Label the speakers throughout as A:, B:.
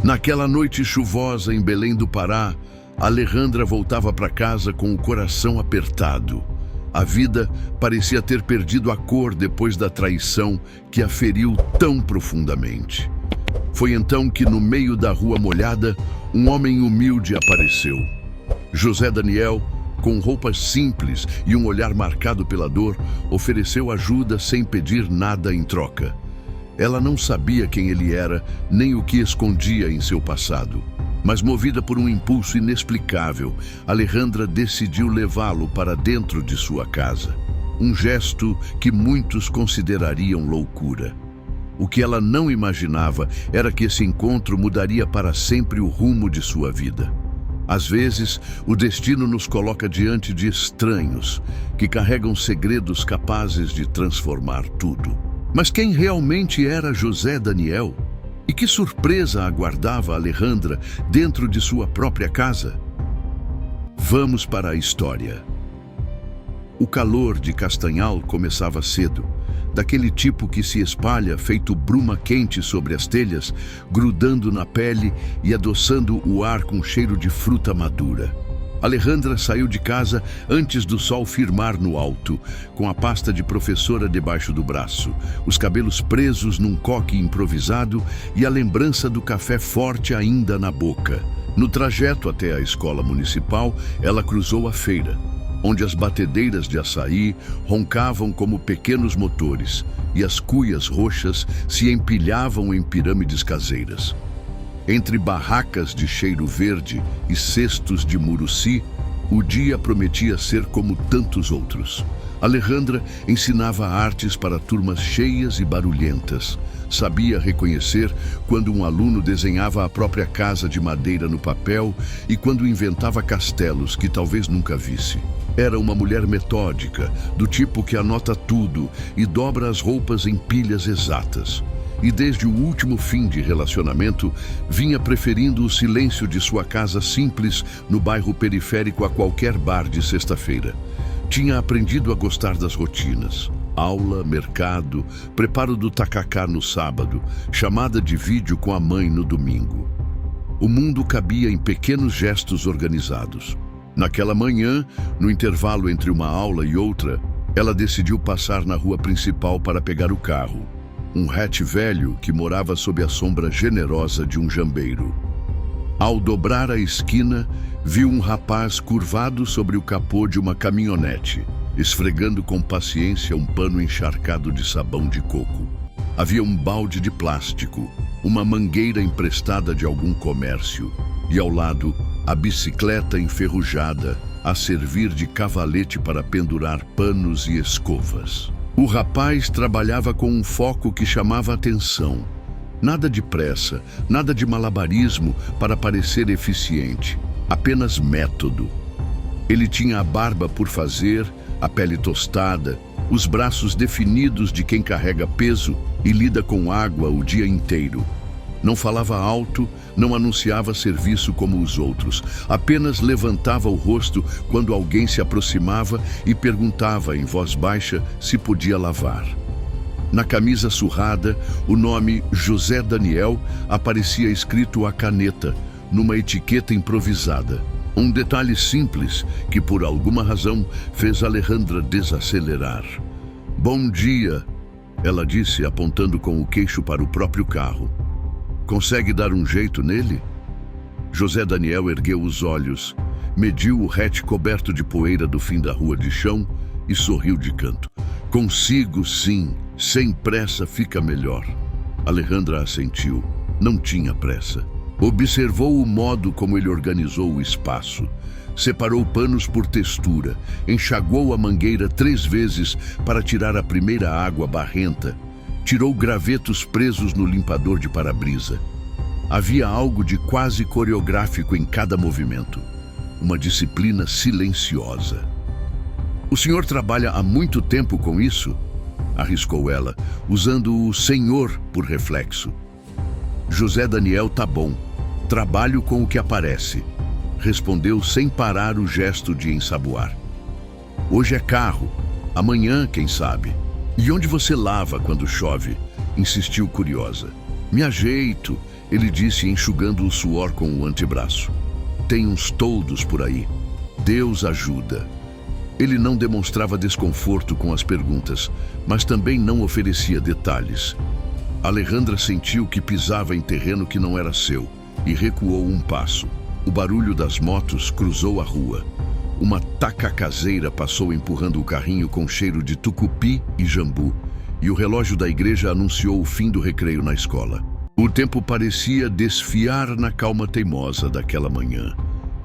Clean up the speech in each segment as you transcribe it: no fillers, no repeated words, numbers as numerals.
A: Naquela noite chuvosa em Belém do Pará, Alejandra voltava para casa com o coração apertado. A vida parecia ter perdido a cor depois da traição que a feriu tão profundamente. Foi então que, no meio da rua molhada, um homem humilde apareceu. José Daniel, com roupas simples e um olhar marcado pela dor, ofereceu ajuda sem pedir nada em troca. Ela não sabia quem ele era, nem o que escondia em seu passado. Mas, movida por um impulso inexplicável, Alejandra decidiu levá-lo para dentro de sua casa. Um gesto que muitos considerariam loucura. O que ela não imaginava era que esse encontro mudaria para sempre o rumo de sua vida. Às vezes, o destino nos coloca diante de estranhos, que carregam segredos capazes de transformar tudo. Mas quem realmente era José Daniel? E que surpresa aguardava Alejandra dentro de sua própria casa? Vamos para a história. O calor de Castanhal começava cedo, daquele tipo que se espalha feito bruma quente sobre as telhas, grudando na pele e adoçando o ar com cheiro de fruta madura. Alejandra saiu de casa antes do sol firmar no alto, com a pasta de professora debaixo do braço, os cabelos presos num coque improvisado e a lembrança do café forte ainda na boca. No trajeto até a escola municipal, ela cruzou a feira, onde as batedeiras de açaí roncavam como pequenos motores e as cuias roxas se empilhavam em pirâmides caseiras. Entre barracas de cheiro verde e cestos de muruci, o dia prometia ser como tantos outros. Alejandra ensinava artes para turmas cheias e barulhentas. Sabia reconhecer quando um aluno desenhava a própria casa de madeira no papel e quando inventava castelos que talvez nunca visse. Era uma mulher metódica, do tipo que anota tudo e dobra as roupas em pilhas exatas. E desde o último fim de relacionamento, vinha preferindo o silêncio de sua casa simples no bairro periférico a qualquer bar de sexta-feira. Tinha aprendido a gostar das rotinas. Aula, mercado, preparo do tacacá no sábado, chamada de vídeo com a mãe no domingo. O mundo cabia em pequenos gestos organizados. Naquela manhã, no intervalo entre uma aula e outra, ela decidiu passar na rua principal para pegar o carro. Um hatch velho que morava sob a sombra generosa de um jambeiro. Ao dobrar a esquina, viu um rapaz curvado sobre o capô de uma caminhonete, esfregando com paciência um pano encharcado de sabão de coco. Havia um balde de plástico, uma mangueira emprestada de algum comércio, e ao lado, a bicicleta enferrujada, a servir de cavalete para pendurar panos e escovas. O rapaz trabalhava com um foco que chamava atenção. Nada de pressa, nada de malabarismo para parecer eficiente, apenas método. Ele tinha a barba por fazer, a pele tostada, os braços definidos de quem carrega peso e lida com água o dia inteiro. Não falava alto, não anunciava serviço como os outros, apenas levantava o rosto quando alguém se aproximava e perguntava em voz baixa se podia lavar. Na camisa surrada, o nome José Daniel aparecia escrito à caneta, numa etiqueta improvisada. Um detalhe simples que, por alguma razão, fez Alejandra desacelerar. "Bom dia", ela disse, apontando com o queixo para o próprio carro. "Consegue dar um jeito nele?" José Daniel ergueu os olhos, mediu o hatch coberto de poeira do fim da rua de chão e sorriu de canto. "Consigo, sim. Sem pressa fica melhor." Alejandra assentiu. Não tinha pressa. Observou o modo como ele organizou o espaço. Separou panos por textura, enxaguou a mangueira 3 vezes para tirar a primeira água barrenta. Tirou gravetos presos no limpador de para-brisa. Havia algo de quase coreográfico em cada movimento. Uma disciplina silenciosa. "O senhor trabalha há muito tempo com isso?" arriscou ela, usando o senhor por reflexo. "José Daniel, tá bom. Trabalho com o que aparece", respondeu sem parar o gesto de ensaboar. "Hoje é carro. Amanhã, quem sabe?" "E onde você lava quando chove?" insistiu curiosa. "Me ajeito. ele disse, enxugando o suor com o antebraço. Tem uns toldos por aí. Deus ajuda. Ele não demonstrava desconforto com as perguntas, mas também não oferecia detalhes. Alejandra sentiu que pisava em terreno que não era seu e recuou um passo. O barulho das motos cruzou a rua. Uma taca caseira passou empurrando o carrinho com cheiro de tucupi e jambu, e o relógio da igreja anunciou o fim do recreio na escola. O tempo parecia desfiar na calma teimosa daquela manhã.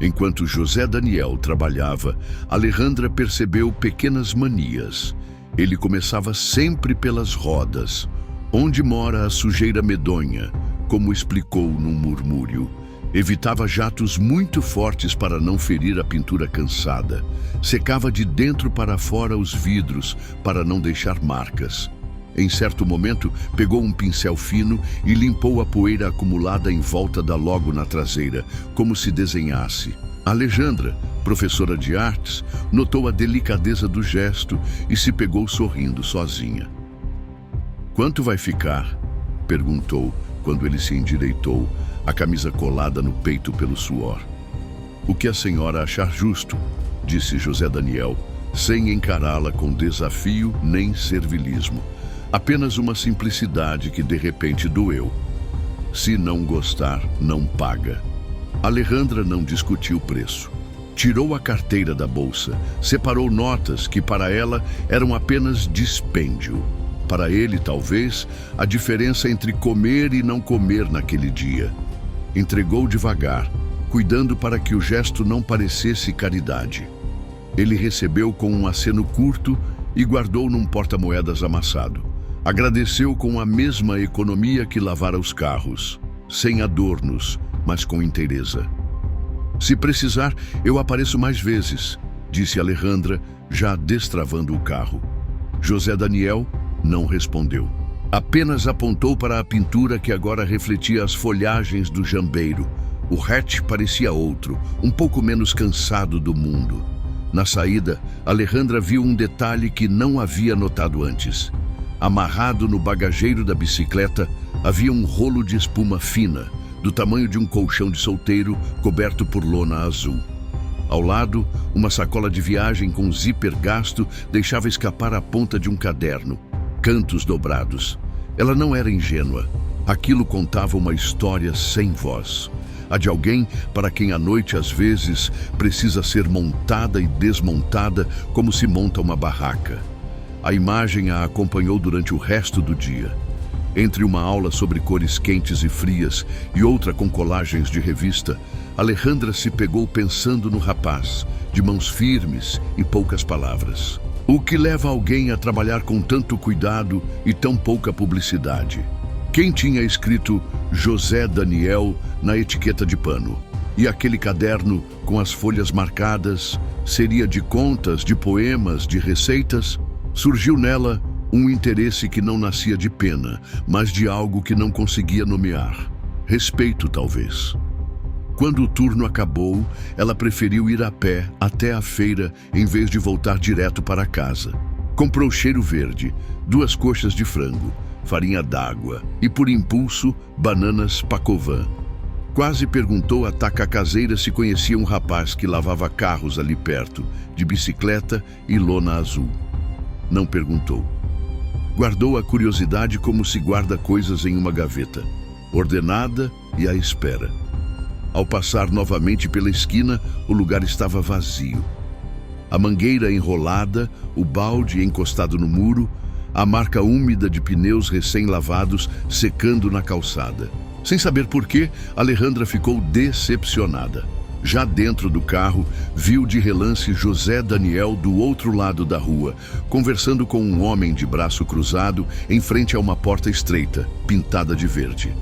A: Enquanto José Daniel trabalhava, Alejandra percebeu pequenas manias. Ele começava sempre pelas rodas. Onde mora a sujeira medonha, como explicou num murmúrio. Evitava jatos muito fortes para não ferir a pintura cansada. Secava de dentro para fora os vidros para não deixar marcas. Em certo momento, pegou um pincel fino e limpou a poeira acumulada em volta da logo na traseira, como se desenhasse. Alejandra, professora de artes, notou a delicadeza do gesto e se pegou sorrindo sozinha. "Quanto vai ficar?" perguntou, quando ele se endireitou, a camisa colada no peito pelo suor. "O que a senhora achar justo", disse José Daniel, sem encará-la com desafio nem servilismo. Apenas uma simplicidade que de repente doeu. Se não gostar, não paga. Alejandra não discutiu o preço. Tirou a carteira da bolsa, separou notas que para ela eram apenas dispêndio. Para ele, talvez, a diferença entre comer e não comer naquele dia. Entregou devagar, cuidando para que o gesto não parecesse caridade. Ele recebeu com um aceno curto e guardou num porta-moedas amassado. Agradeceu com a mesma economia que lavara os carros, sem adornos, mas com inteireza. "Se precisar, eu apareço mais vezes", disse Alejandra, já destravando o carro. José Daniel não respondeu. Apenas apontou para a pintura que agora refletia as folhagens do jambeiro. O hatch parecia outro, um pouco menos cansado do mundo. Na saída, Alejandra viu um detalhe que não havia notado antes. Amarrado no bagageiro da bicicleta, havia um rolo de espuma fina, do tamanho de um colchão de solteiro coberto por lona azul. Ao lado, uma sacola de viagem com zíper gasto deixava escapar a ponta de um caderno, cantos dobrados. Ela não era ingênua. Aquilo contava uma história sem voz. A de alguém para quem a noite às vezes precisa ser montada e desmontada como se monta uma barraca. A imagem a acompanhou durante o resto do dia. Entre uma aula sobre cores quentes e frias e outra com colagens de revista, Alejandra se pegou pensando no rapaz, de mãos firmes e poucas palavras. O que leva alguém a trabalhar com tanto cuidado e tão pouca publicidade? Quem tinha escrito José Daniel na etiqueta de pano? E aquele caderno com as folhas marcadas seria de contas, de poemas, de receitas? Surgiu nela um interesse que não nascia de pena, mas de algo que não conseguia nomear. Respeito, talvez. Quando o turno acabou, ela preferiu ir a pé até a feira em vez de voltar direto para casa. Comprou cheiro verde, 2 coxas de frango, farinha d'água e, por impulso, bananas Pacovan. Quase perguntou à taca caseira se conhecia um rapaz que lavava carros ali perto, de bicicleta e lona azul. Não perguntou. Guardou a curiosidade como se guarda coisas em uma gaveta, ordenada e à espera. Ao passar novamente pela esquina, o lugar estava vazio. A mangueira enrolada, o balde encostado no muro, a marca úmida de pneus recém-lavados secando na calçada. Sem saber por quê, Alejandra ficou decepcionada. Já dentro do carro, viu de relance José Daniel do outro lado da rua, conversando com um homem de braço cruzado em frente a uma porta estreita, pintada de verde.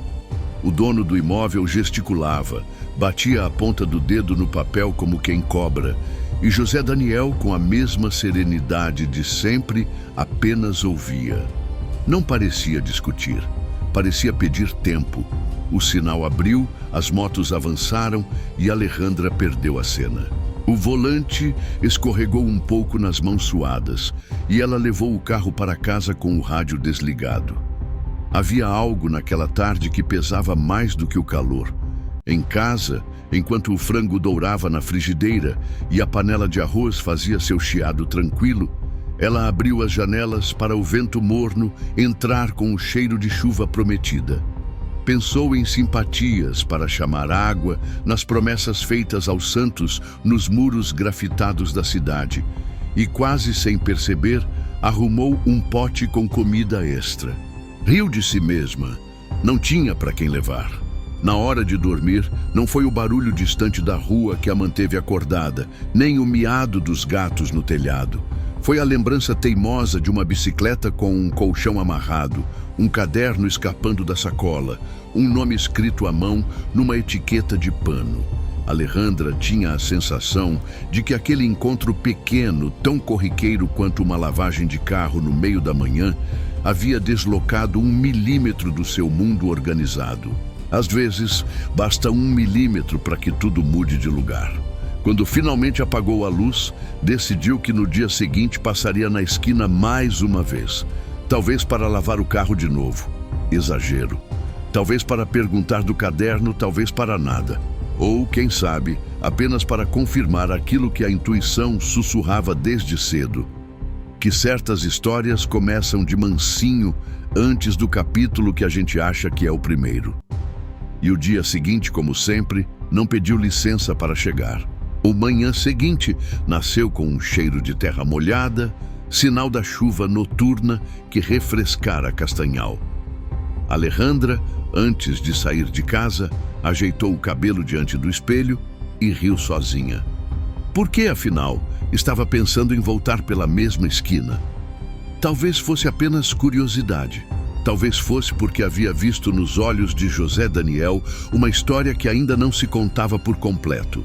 A: O dono do imóvel gesticulava, batia a ponta do dedo no papel como quem cobra, e José Daniel, com a mesma serenidade de sempre, apenas ouvia. Não parecia discutir, parecia pedir tempo. O sinal abriu, as motos avançaram e Alejandra perdeu a cena. O volante escorregou um pouco nas mãos suadas e ela levou o carro para casa com o rádio desligado. Havia algo naquela tarde que pesava mais do que o calor. Em casa, enquanto o frango dourava na frigideira e a panela de arroz fazia seu chiado tranquilo, ela abriu as janelas para o vento morno entrar com o cheiro de chuva prometida. Pensou em simpatias para chamar água, nas promessas feitas aos santos nos muros grafitados da cidade, e quase sem perceber, arrumou um pote com comida extra. Riu de si mesma. Não tinha para quem levar. Na hora de dormir, não foi o barulho distante da rua que a manteve acordada, nem o miado dos gatos no telhado. Foi a lembrança teimosa de uma bicicleta com um colchão amarrado, um caderno escapando da sacola, um nome escrito à mão numa etiqueta de pano. Alejandra tinha a sensação de que aquele encontro pequeno, tão corriqueiro quanto uma lavagem de carro no meio da manhã, havia deslocado 1 milímetro do seu mundo organizado. Às vezes, basta 1 milímetro para que tudo mude de lugar. Quando finalmente apagou a luz, decidiu que no dia seguinte passaria na esquina mais uma vez. Talvez para lavar o carro de novo. Exagero. Talvez para perguntar do caderno, talvez para nada. Ou, quem sabe, apenas para confirmar aquilo que a intuição sussurrava desde cedo. Que certas histórias começam de mansinho antes do capítulo que a gente acha que é o primeiro. E o dia seguinte, como sempre, não pediu licença para chegar. O manhã seguinte nasceu com um cheiro de terra molhada, sinal da chuva noturna que refrescara Castanhal. Alejandra, antes de sair de casa, ajeitou o cabelo diante do espelho e riu sozinha. Por que, afinal, estava pensando em voltar pela mesma esquina? Talvez fosse apenas curiosidade. Talvez fosse porque havia visto nos olhos de José Daniel uma história que ainda não se contava por completo.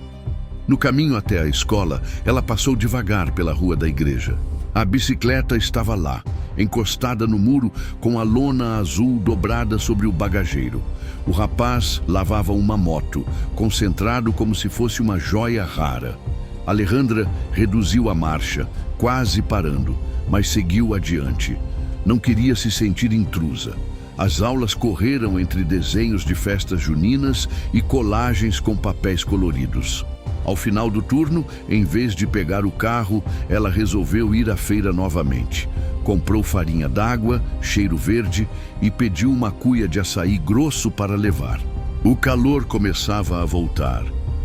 A: No caminho até a escola, ela passou devagar pela rua da igreja. A bicicleta estava lá, encostada no muro, com a lona azul dobrada sobre o bagageiro. O rapaz lavava uma moto, concentrado como se fosse uma joia rara. Alejandra reduziu a marcha, quase parando, mas seguiu adiante. Não queria se sentir intrusa. As aulas correram entre desenhos de festas juninas e colagens com papéis coloridos. Ao final do turno, em vez de pegar o carro, ela resolveu ir à feira novamente. Comprou farinha d'água, cheiro verde e pediu uma cuia de açaí grosso para levar. O calor começava a voltar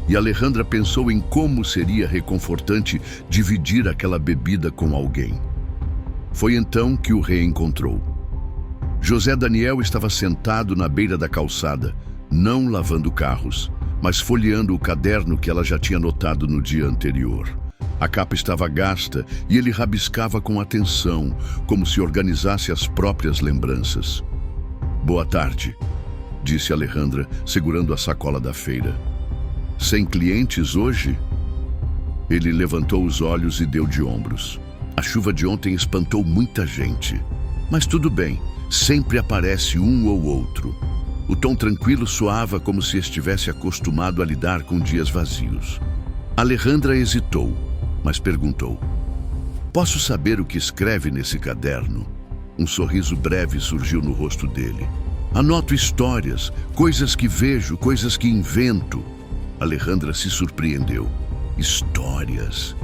A: e Alejandra pensou em como seria reconfortante dividir aquela bebida com alguém. Foi então que o reencontrou. José Daniel estava sentado na beira da calçada, não lavando carros, mas folheando o caderno que ela já tinha notado no dia anterior. A capa estava gasta e ele rabiscava com atenção, como se organizasse as próprias lembranças. "Boa tarde", disse Alejandra, segurando a sacola da feira. "Sem clientes hoje?" Ele levantou os olhos e deu de ombros. "A chuva de ontem espantou muita gente. Mas tudo bem, sempre aparece um ou outro." O tom tranquilo soava como se estivesse acostumado a lidar com dias vazios. Alejandra hesitou, mas perguntou: "Posso saber o que escreve nesse caderno?" Um sorriso breve surgiu no rosto dele. "Anoto histórias, coisas que vejo, coisas que invento." Alejandra se surpreendeu. "Histórias?"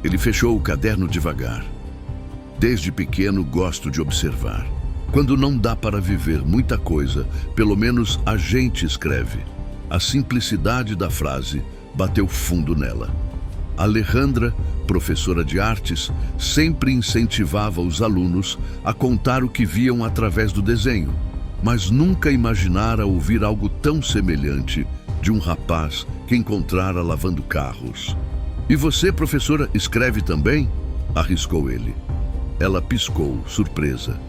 A: Ele fechou o caderno devagar. "Desde pequeno gosto de observar. Quando não dá para viver muita coisa, pelo menos a gente escreve." A simplicidade da frase bateu fundo nela. Alejandra, professora de artes, sempre incentivava os alunos a contar o que viam através do desenho, mas nunca imaginara ouvir algo tão semelhante de um rapaz que encontrara lavando carros. "E você, professora, escreve também?" arriscou ele. Ela piscou, surpresa.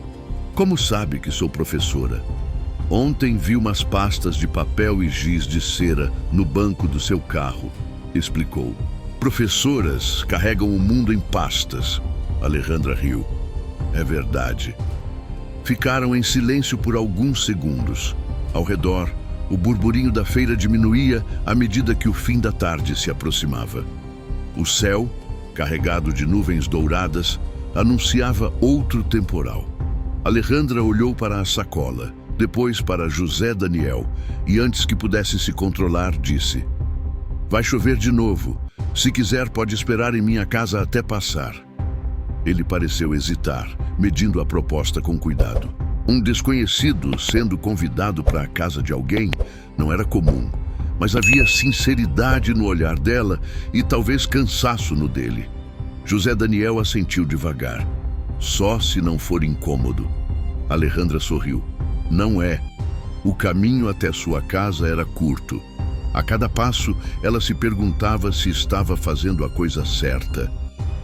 A: "Como sabe que sou professora?" "Ontem vi umas pastas de papel e giz de cera no banco do seu carro", explicou. "Professoras carregam o mundo em pastas." Alejandra riu. "É verdade." Ficaram em silêncio por alguns segundos. Ao redor, o burburinho da feira diminuía à medida que o fim da tarde se aproximava. O céu, carregado de nuvens douradas, anunciava outro temporal. Alejandra olhou para a sacola, depois para José Daniel, e antes que pudesse se controlar, disse: "Vai chover de novo. Se quiser, pode esperar em minha casa até passar." Ele pareceu hesitar, medindo a proposta com cuidado. Um desconhecido sendo convidado para a casa de alguém não era comum, mas havia sinceridade no olhar dela e talvez cansaço no dele. José Daniel assentiu devagar. "Só se não for incômodo." Alejandra sorriu. "Não é." O caminho até sua casa era curto. A cada passo, ela se perguntava se estava fazendo a coisa certa.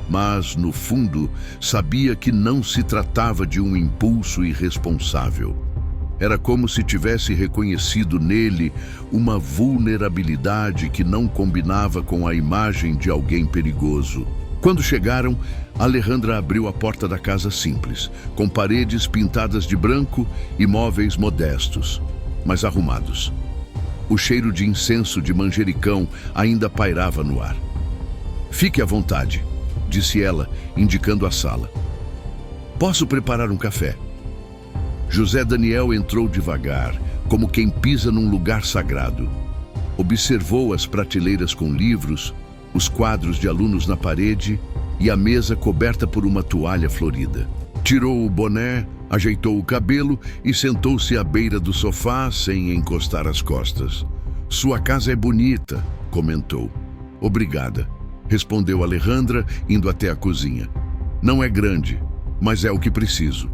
A: Mas, no fundo, sabia que não se tratava de um impulso irresponsável. Era como se tivesse reconhecido nele uma vulnerabilidade que não combinava com a imagem de alguém perigoso. Quando chegaram, Alejandra abriu a porta da casa simples, com paredes pintadas de branco e móveis modestos, mas arrumados. O cheiro de incenso de manjericão ainda pairava no ar. "Fique à vontade", disse ela, indicando a sala. "Posso preparar um café?" José Daniel entrou devagar, como quem pisa num lugar sagrado. Observou as prateleiras com livros, os quadros de alunos na parede e a mesa coberta por uma toalha florida. Tirou o boné, ajeitou o cabelo e sentou-se à beira do sofá sem encostar as costas. "Sua casa é bonita", comentou. "Obrigada", respondeu Alejandra, indo até a cozinha. "Não é grande, mas é o que preciso."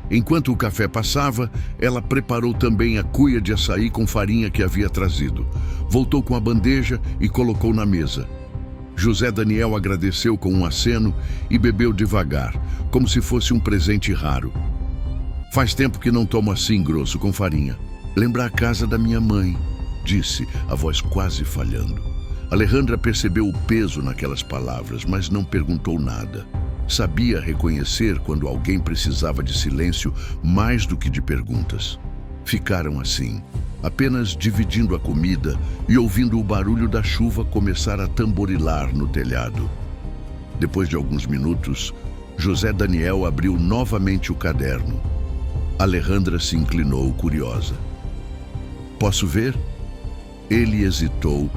A: Enquanto o café passava, ela preparou também a cuia de açaí com farinha que havia trazido. Voltou com a bandeja e colocou na mesa. José Daniel agradeceu com um aceno e bebeu devagar, como se fosse um presente raro. "Faz tempo que não tomo assim grosso com farinha. Lembra a casa da minha mãe", disse, a voz quase falhando. Alejandra percebeu o peso naquelas palavras, mas não perguntou nada. Sabia reconhecer quando alguém precisava de silêncio mais do que de perguntas. Ficaram assim, apenas dividindo a comida e ouvindo o barulho da chuva começar a tamborilar no telhado. Depois de alguns minutos, José Daniel abriu novamente o caderno. Alejandra se inclinou, curiosa. "Posso ver?" Ele hesitou,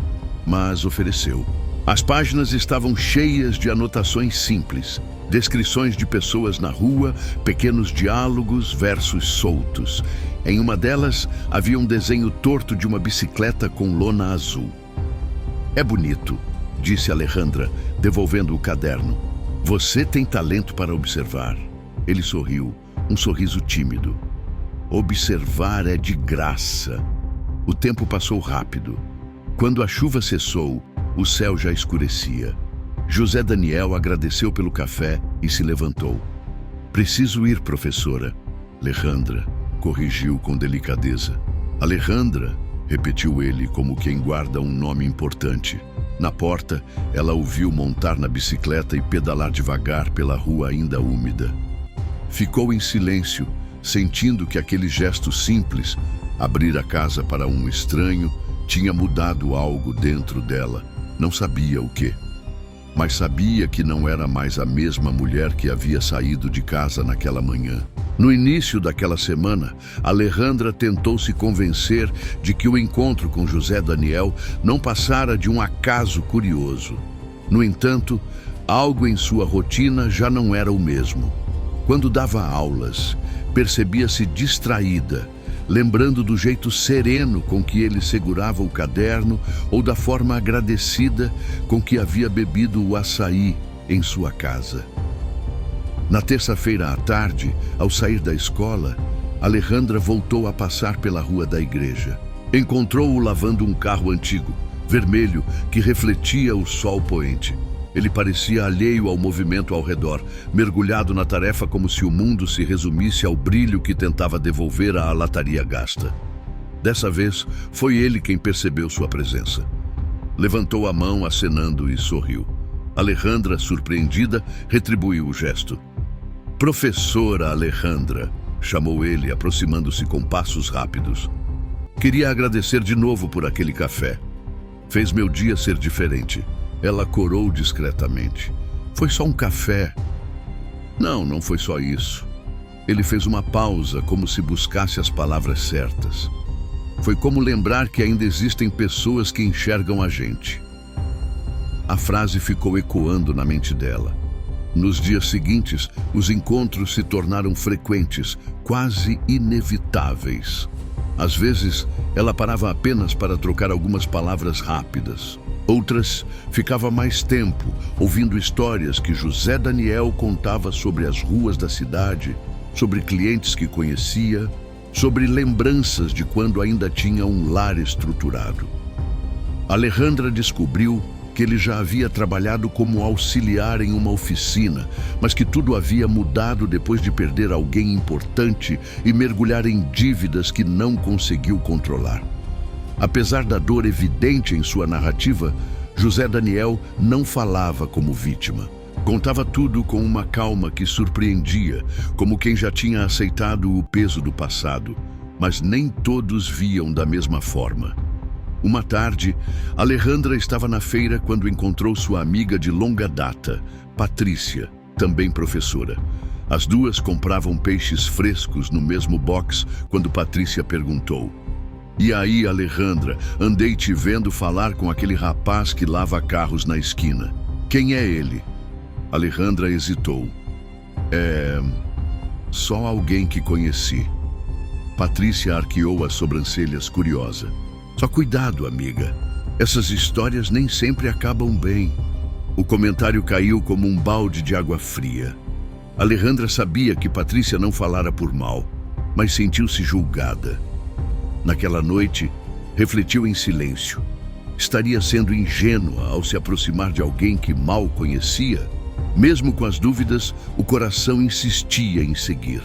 A: mas ofereceu. As páginas estavam cheias de anotações simples, descrições de pessoas na rua, pequenos diálogos, versos soltos. Em uma delas, havia um desenho torto de uma bicicleta com lona azul. "É bonito", disse Alejandra, devolvendo o caderno. "Você tem talento para observar." Ele sorriu, um sorriso tímido. "Observar é de graça." O tempo passou rápido. Quando a chuva cessou, o céu já escurecia. José Daniel agradeceu pelo café e se levantou. "Preciso ir, professora." "Alejandra", corrigiu com delicadeza. "Alejandra", repetiu ele como quem guarda um nome importante. Na porta, ela o viu montar na bicicleta e pedalar devagar pela rua ainda úmida. Ficou em silêncio, sentindo que aquele gesto simples, abrir a casa para um estranho, tinha mudado algo dentro dela. Não sabia o quê, mas sabia que não era mais a mesma mulher que havia saído de casa naquela manhã. No início daquela semana, Alejandra tentou se convencer de que o encontro com José Daniel não passara de um acaso curioso. No entanto, algo em sua rotina já não era o mesmo. Quando dava aulas, percebia-se distraída, lembrando do jeito sereno com que ele segurava o caderno ou da forma agradecida com que havia bebido o açaí em sua casa. Na terça-feira à tarde, ao sair da escola, Alejandra voltou a passar pela rua da igreja. Encontrou-o lavando um carro antigo, vermelho, que refletia o sol poente. Ele parecia alheio ao movimento ao redor, mergulhado na tarefa como se o mundo se resumisse ao brilho que tentava devolver à lataria gasta. Dessa vez, foi ele quem percebeu sua presença. Levantou a mão acenando e sorriu. Alejandra, surpreendida, retribuiu o gesto. "Professora Alejandra", chamou ele, aproximando-se com passos rápidos. "Queria agradecer de novo por aquele café. Fez meu dia ser diferente." Ela corou discretamente. "Foi só um café." Não foi só isso." Ele fez uma pausa, como se buscasse as palavras certas. Foi como lembrar que ainda existem pessoas que enxergam a gente. A frase ficou ecoando na mente dela. Nos dias seguintes, os encontros se tornaram frequentes, quase inevitáveis. Às vezes, ela parava apenas para trocar algumas palavras rápidas. Outras, ficava mais tempo, ouvindo histórias que José Daniel contava sobre as ruas da cidade, sobre clientes que conhecia, sobre lembranças de quando ainda tinha um lar estruturado. Alejandra descobriu que ele já havia trabalhado como auxiliar em uma oficina, mas que tudo havia mudado depois de perder alguém importante e mergulhar em dívidas que não conseguiu controlar. Apesar da dor evidente em sua narrativa, José Daniel não falava como vítima. Contava tudo com uma calma que surpreendia, como quem já tinha aceitado o peso do passado, mas nem todos viam da mesma forma. Uma tarde, Alejandra estava na feira quando encontrou sua amiga de longa data, Patrícia, também professora. As duas compravam peixes frescos no mesmo box quando Patrícia perguntou: "E aí, Alejandra, andei te vendo falar com aquele rapaz que lava carros na esquina. Quem é ele?" Alejandra hesitou. Só alguém que conheci." Patrícia arqueou as sobrancelhas, curiosa. "Só cuidado, amiga. Essas histórias nem sempre acabam bem." O comentário caiu como um balde de água fria. Alejandra sabia que Patrícia não falara por mal, mas sentiu-se julgada. Naquela noite, refletiu em silêncio. Estaria sendo ingênua ao se aproximar de alguém que mal conhecia? Mesmo com as dúvidas, o coração insistia em seguir.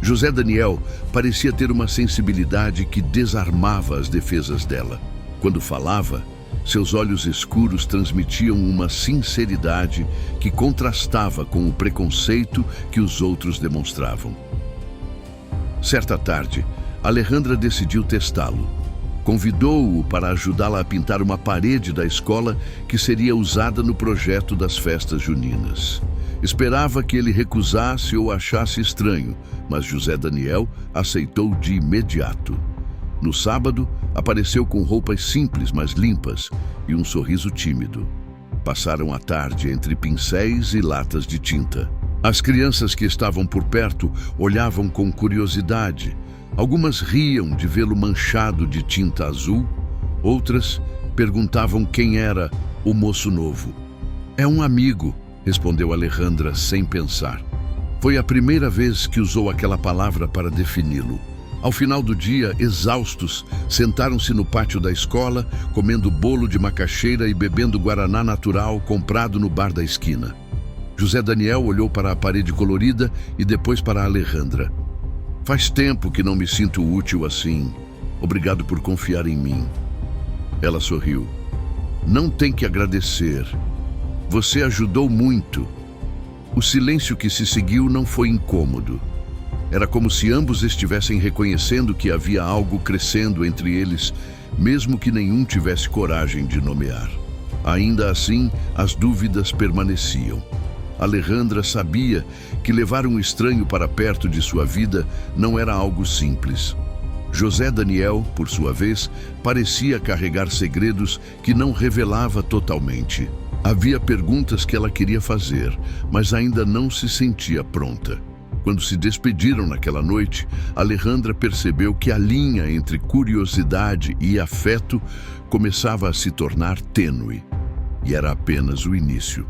A: José Daniel parecia ter uma sensibilidade que desarmava as defesas dela. Quando falava, seus olhos escuros transmitiam uma sinceridade que contrastava com o preconceito que os outros demonstravam. Certa tarde, Alejandra decidiu testá-lo. Convidou-o para ajudá-la a pintar uma parede da escola que seria usada no projeto das festas juninas. Esperava que ele recusasse ou achasse estranho, mas José Daniel aceitou de imediato. No sábado, apareceu com roupas simples, mas limpas, e um sorriso tímido. Passaram a tarde entre pincéis e latas de tinta. As crianças que estavam por perto olhavam com curiosidade. Algumas riam de vê-lo manchado de tinta azul, outras perguntavam quem era o moço novo. "É um amigo", respondeu Alejandra sem pensar. Foi a primeira vez que usou aquela palavra para defini-lo. Ao final do dia, exaustos, sentaram-se no pátio da escola, comendo bolo de macaxeira e bebendo guaraná natural comprado no bar da esquina. José Daniel olhou para a parede colorida e depois para Alejandra. "Faz tempo que não me sinto útil assim. Obrigado por confiar em mim." Ela sorriu. "Não tem que agradecer. Você ajudou muito." O silêncio que se seguiu não foi incômodo. Era como se ambos estivessem reconhecendo que havia algo crescendo entre eles, mesmo que nenhum tivesse coragem de nomear. Ainda assim, as dúvidas permaneciam. Alejandra sabia que levar um estranho para perto de sua vida não era algo simples. José Daniel, por sua vez, parecia carregar segredos que não revelava totalmente. Havia perguntas que ela queria fazer, mas ainda não se sentia pronta. Quando se despediram naquela noite, Alejandra percebeu que a linha entre curiosidade e afeto começava a se tornar tênue, e era apenas o início.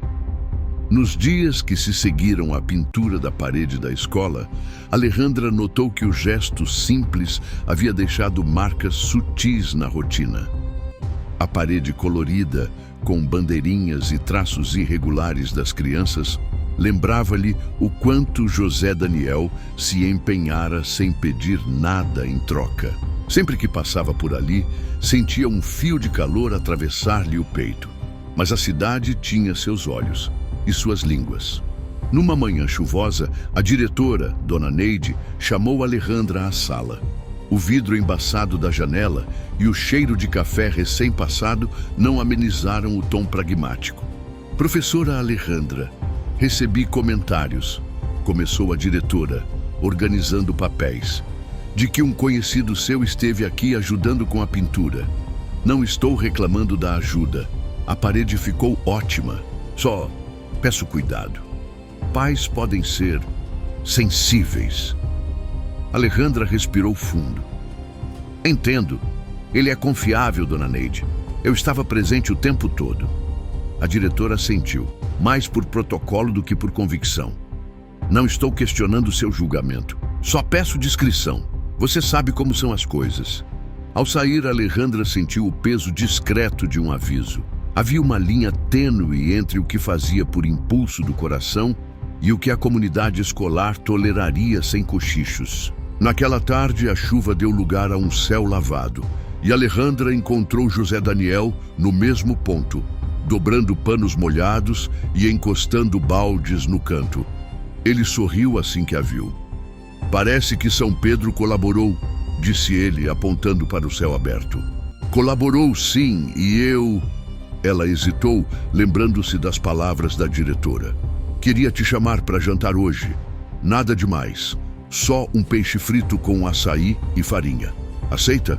A: Nos dias que se seguiram à pintura da parede da escola, Alejandra notou que o gesto simples havia deixado marcas sutis na rotina. A parede colorida, com bandeirinhas e traços irregulares das crianças, lembrava-lhe o quanto José Daniel se empenhara sem pedir nada em troca. Sempre que passava por ali, sentia um fio de calor atravessar-lhe o peito. Mas a cidade tinha seus olhos e suas línguas. Numa manhã chuvosa, a diretora, Dona Neide, chamou Alejandra à sala. O vidro embaçado da janela e o cheiro de café recém-passado não amenizaram o tom pragmático. "Professora Alejandra, recebi comentários", começou a diretora, organizando papéis. De que um conhecido seu esteve aqui ajudando com a pintura. Não estou reclamando da ajuda. A parede ficou ótima. Só peço cuidado. Pais podem ser sensíveis. Alejandra respirou fundo. Entendo. Ele é confiável, dona Neide. Eu estava presente o tempo todo. A diretora assentiu, mais por protocolo do que por convicção. Não estou questionando seu julgamento. Só peço discrição. Você sabe como são as coisas. Ao sair, Alejandra sentiu o peso discreto de um aviso. Havia uma linha tênue entre o que fazia por impulso do coração e o que a comunidade escolar toleraria sem cochichos. Naquela tarde, a chuva deu lugar a um céu lavado, e Alejandra encontrou José Daniel no mesmo ponto, dobrando panos molhados e encostando baldes no canto. Ele sorriu assim que a viu. Parece que São Pedro colaborou, disse ele, apontando para o céu aberto. Colaborou, sim, e eu... Ela hesitou, lembrando-se das palavras da diretora. Queria te chamar para jantar hoje. Nada demais. Só um peixe frito com açaí e farinha. Aceita?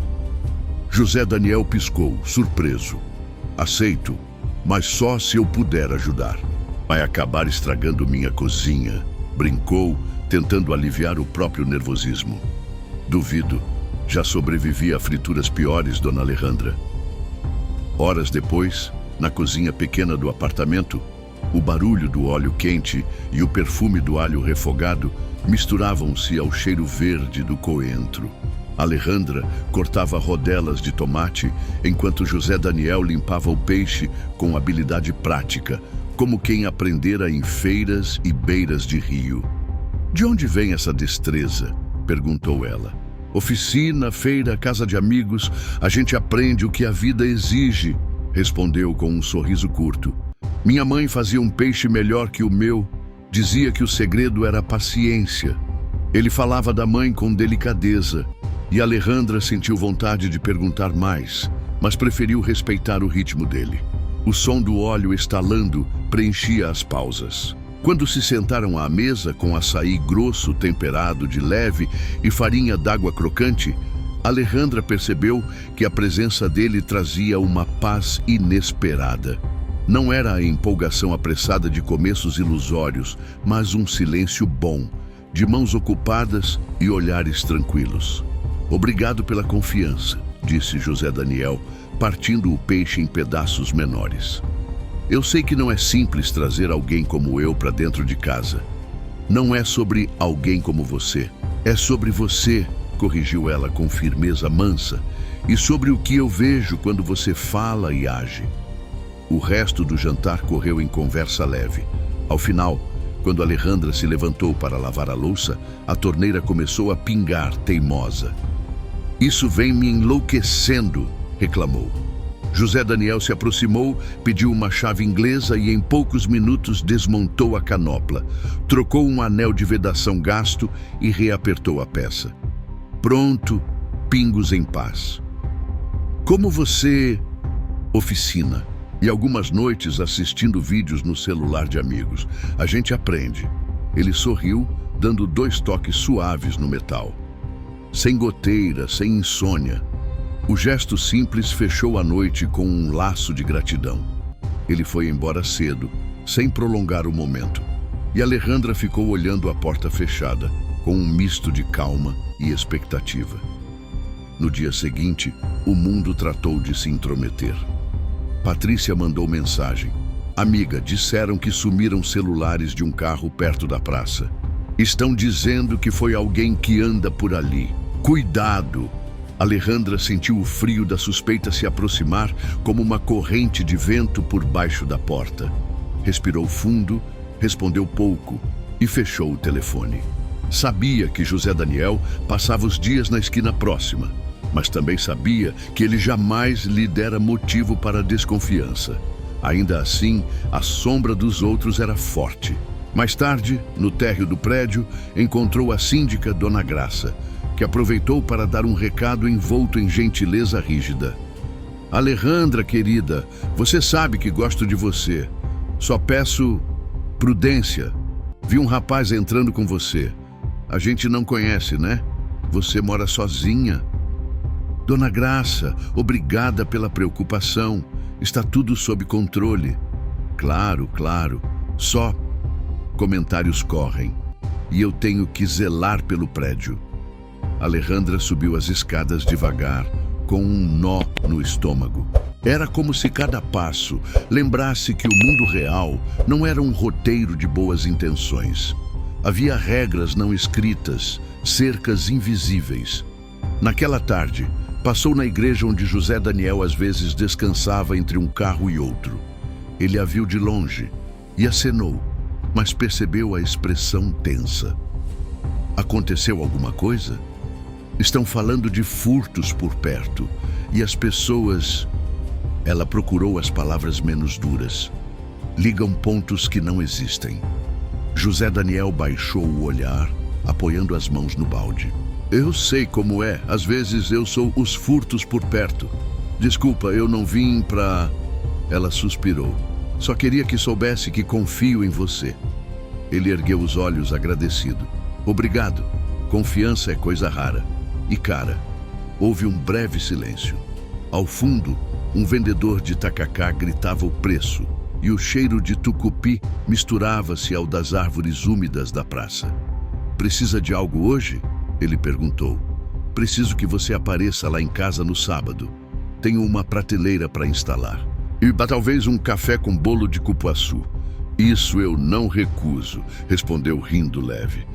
A: José Daniel piscou, surpreso. Aceito, mas só se eu puder ajudar. Vai acabar estragando minha cozinha, brincou, tentando aliviar o próprio nervosismo. Duvido. Já sobrevivi a frituras piores, dona Alejandra. Horas depois, na cozinha pequena do apartamento, o barulho do óleo quente e o perfume do alho refogado misturavam-se ao cheiro verde do coentro. Alejandra cortava rodelas de tomate, enquanto José Daniel limpava o peixe com habilidade prática, como quem aprendera em feiras e beiras de rio. De onde vem essa destreza? Perguntou ela. Oficina, feira, casa de amigos, a gente aprende o que a vida exige, respondeu com um sorriso curto. Minha mãe fazia um peixe melhor que o meu. Dizia que o segredo era a paciência. Ele falava da mãe com delicadeza, e Alejandra sentiu vontade de perguntar mais, mas preferiu respeitar o ritmo dele. O som do óleo estalando preenchia as pausas. Quando se sentaram à mesa com açaí grosso temperado de leve e farinha d'água crocante, Alejandra percebeu que a presença dele trazia uma paz inesperada. Não era a empolgação apressada de começos ilusórios, mas um silêncio bom, de mãos ocupadas e olhares tranquilos. Obrigado pela confiança, disse José Daniel, partindo o peixe em pedaços menores. Eu sei que não é simples trazer alguém como eu para dentro de casa. Não é sobre alguém como você. É sobre você, corrigiu ela com firmeza mansa, e sobre o que eu vejo quando você fala e age. O resto do jantar correu em conversa leve. Ao final, quando Alejandra se levantou para lavar a louça, a torneira começou a pingar, teimosa. Isso vem me enlouquecendo, reclamou. José Daniel se aproximou, pediu uma chave inglesa e em poucos minutos desmontou a canopla, trocou um anel de vedação gasto e reapertou a peça. Pronto, pingos em paz. Como você... Oficina. E algumas noites assistindo vídeos no celular de amigos. A gente aprende. Ele sorriu, dando 2 toques suaves no metal. Sem goteira, sem insônia. O gesto simples fechou a noite com um laço de gratidão. Ele foi embora cedo, sem prolongar o momento. E Alejandra ficou olhando a porta fechada, com um misto de calma e expectativa. No dia seguinte, o mundo tratou de se intrometer. Patrícia mandou mensagem. Amiga, disseram que sumiram celulares de um carro perto da praça. Estão dizendo que foi alguém que anda por ali. Cuidado! Alejandra sentiu o frio da suspeita se aproximar como uma corrente de vento por baixo da porta. Respirou fundo, respondeu pouco e fechou o telefone. Sabia que José Daniel passava os dias na esquina próxima, mas também sabia que ele jamais lhe dera motivo para a desconfiança. Ainda assim, a sombra dos outros era forte. Mais tarde, no térreo do prédio, encontrou a síndica Dona Graça, que aproveitou para dar um recado envolto em gentileza rígida. Alejandra, querida, você sabe que gosto de você. Só peço prudência. Vi um rapaz entrando com você. a gente não conhece, né? Você mora sozinha. Dona Graça, obrigada pela preocupação. Está tudo sob controle. Claro, claro. Só comentários correm. E eu tenho que zelar pelo prédio. Alejandra subiu as escadas devagar, com um nó no estômago. Era como se cada passo lembrasse que o mundo real não era um roteiro de boas intenções. Havia regras não escritas, cercas invisíveis. Naquela tarde, passou na igreja onde José Daniel às vezes descansava entre um carro e outro. Ele a viu de longe e acenou, mas percebeu a expressão tensa. Aconteceu alguma coisa? Estão falando de furtos por perto e as pessoas... Ela procurou as palavras menos duras. Ligam pontos que não existem. José Daniel baixou o olhar, apoiando as mãos no balde. Eu sei como é. Às vezes eu sou os furtos por perto. Desculpa, eu não vim pra... Ela suspirou. Só queria que soubesse que confio em você. Ele ergueu os olhos agradecido. Obrigado. Confiança é coisa rara. E cara, houve um breve silêncio. Ao fundo, um vendedor de tacacá gritava o preço e o cheiro de tucupi misturava-se ao das árvores úmidas da praça. Precisa de algo hoje? Ele perguntou. Preciso que você apareça lá em casa no sábado. Tenho uma prateleira para instalar. E talvez um café com bolo de cupuaçu. Isso eu não recuso, respondeu rindo leve.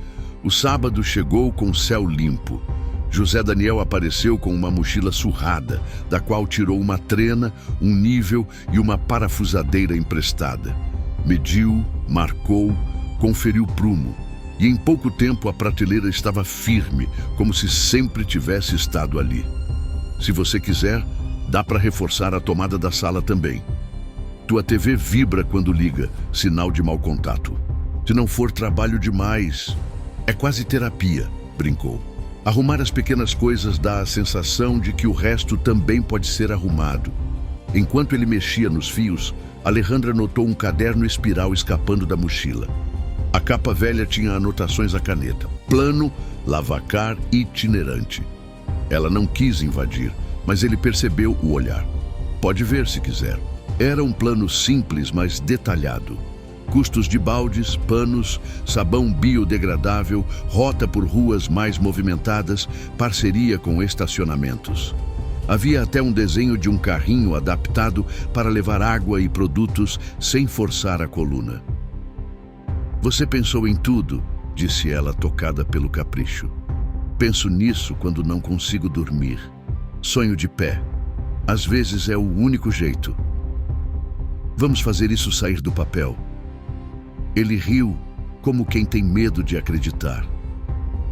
A: O sábado chegou com céu limpo. José Daniel apareceu com uma mochila surrada, da qual tirou uma trena, um nível e uma parafusadeira emprestada. Mediu, marcou, conferiu prumo. E em pouco tempo a prateleira estava firme, como se sempre tivesse estado ali. Se você quiser, dá para reforçar a tomada da sala também. Tua TV vibra quando liga, sinal de mau contato. Se não for trabalho demais, é quase terapia, brincou. Arrumar as pequenas coisas dá a sensação de que o resto também pode ser arrumado. Enquanto ele mexia nos fios, Alejandra notou um caderno espiral escapando da mochila. A capa velha tinha anotações à caneta. Plano, lavacar, itinerante. Ela não quis invadir, mas ele percebeu o olhar. Pode ver se quiser. Era um plano simples, mas detalhado. Custos de baldes, panos, sabão biodegradável, rota por ruas mais movimentadas, parceria com estacionamentos. Havia até um desenho de um carrinho adaptado para levar água e produtos sem forçar a coluna. Você pensou em tudo, disse ela, tocada pelo capricho. Penso nisso quando não consigo dormir. Sonho de pé. Às vezes é o único jeito. Vamos fazer isso sair do papel. Ele riu, como quem tem medo de acreditar.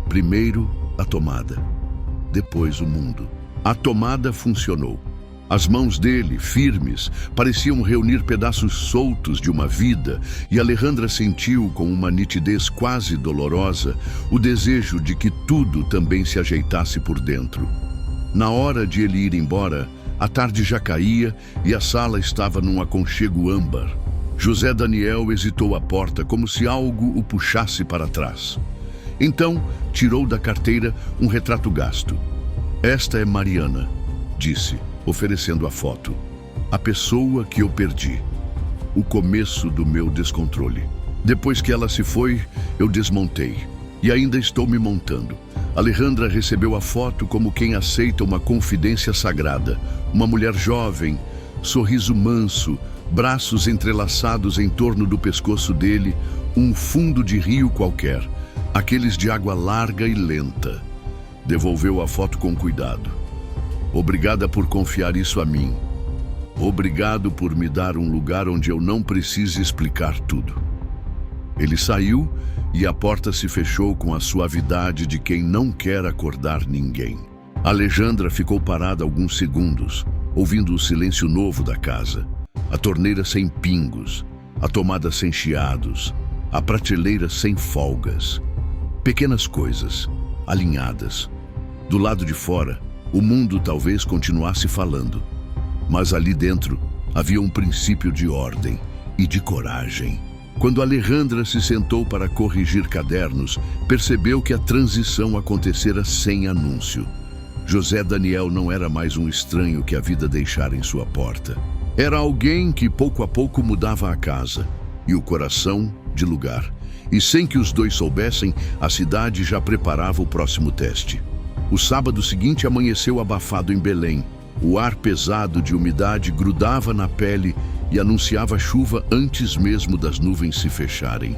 A: Primeiro, a tomada. Depois, o mundo. A tomada funcionou. As mãos dele, firmes, pareciam reunir pedaços soltos de uma vida, e Alejandra sentiu, com uma nitidez quase dolorosa, o desejo de que tudo também se ajeitasse por dentro. Na hora de ele ir embora, a tarde já caía e a sala estava num aconchego âmbar. José Daniel hesitou à porta, como se algo o puxasse para trás. Então, tirou da carteira um retrato gasto. Esta é Mariana, disse, oferecendo a foto. A pessoa que eu perdi. O começo do meu descontrole. Depois que ela se foi, eu desmontei. E ainda estou me montando. Alejandra recebeu a foto como quem aceita uma confidência sagrada. Uma mulher jovem, sorriso manso, braços entrelaçados em torno do pescoço dele, um fundo de rio qualquer, aqueles de água larga e lenta. Devolveu a foto com cuidado. Obrigada por confiar isso a mim. Obrigado por me dar um lugar onde eu não precise explicar tudo. Ele saiu e a porta se fechou com a suavidade de quem não quer acordar ninguém. Alejandra ficou parada alguns segundos, ouvindo o silêncio novo da casa. A torneira sem pingos, a tomada sem chiados, a prateleira sem folgas. Pequenas coisas, alinhadas. Do lado de fora, o mundo talvez continuasse falando, mas ali dentro havia um princípio de ordem e de coragem. Quando Alejandra se sentou para corrigir cadernos, percebeu que a transição acontecera sem anúncio. José Daniel não era mais um estranho que a vida deixara em sua porta. Era alguém que pouco a pouco mudava a casa e o coração de lugar. E sem que os dois soubessem, a cidade já preparava o próximo teste. O sábado seguinte amanheceu abafado em Belém. O ar pesado de umidade grudava na pele e anunciava chuva antes mesmo das nuvens se fecharem.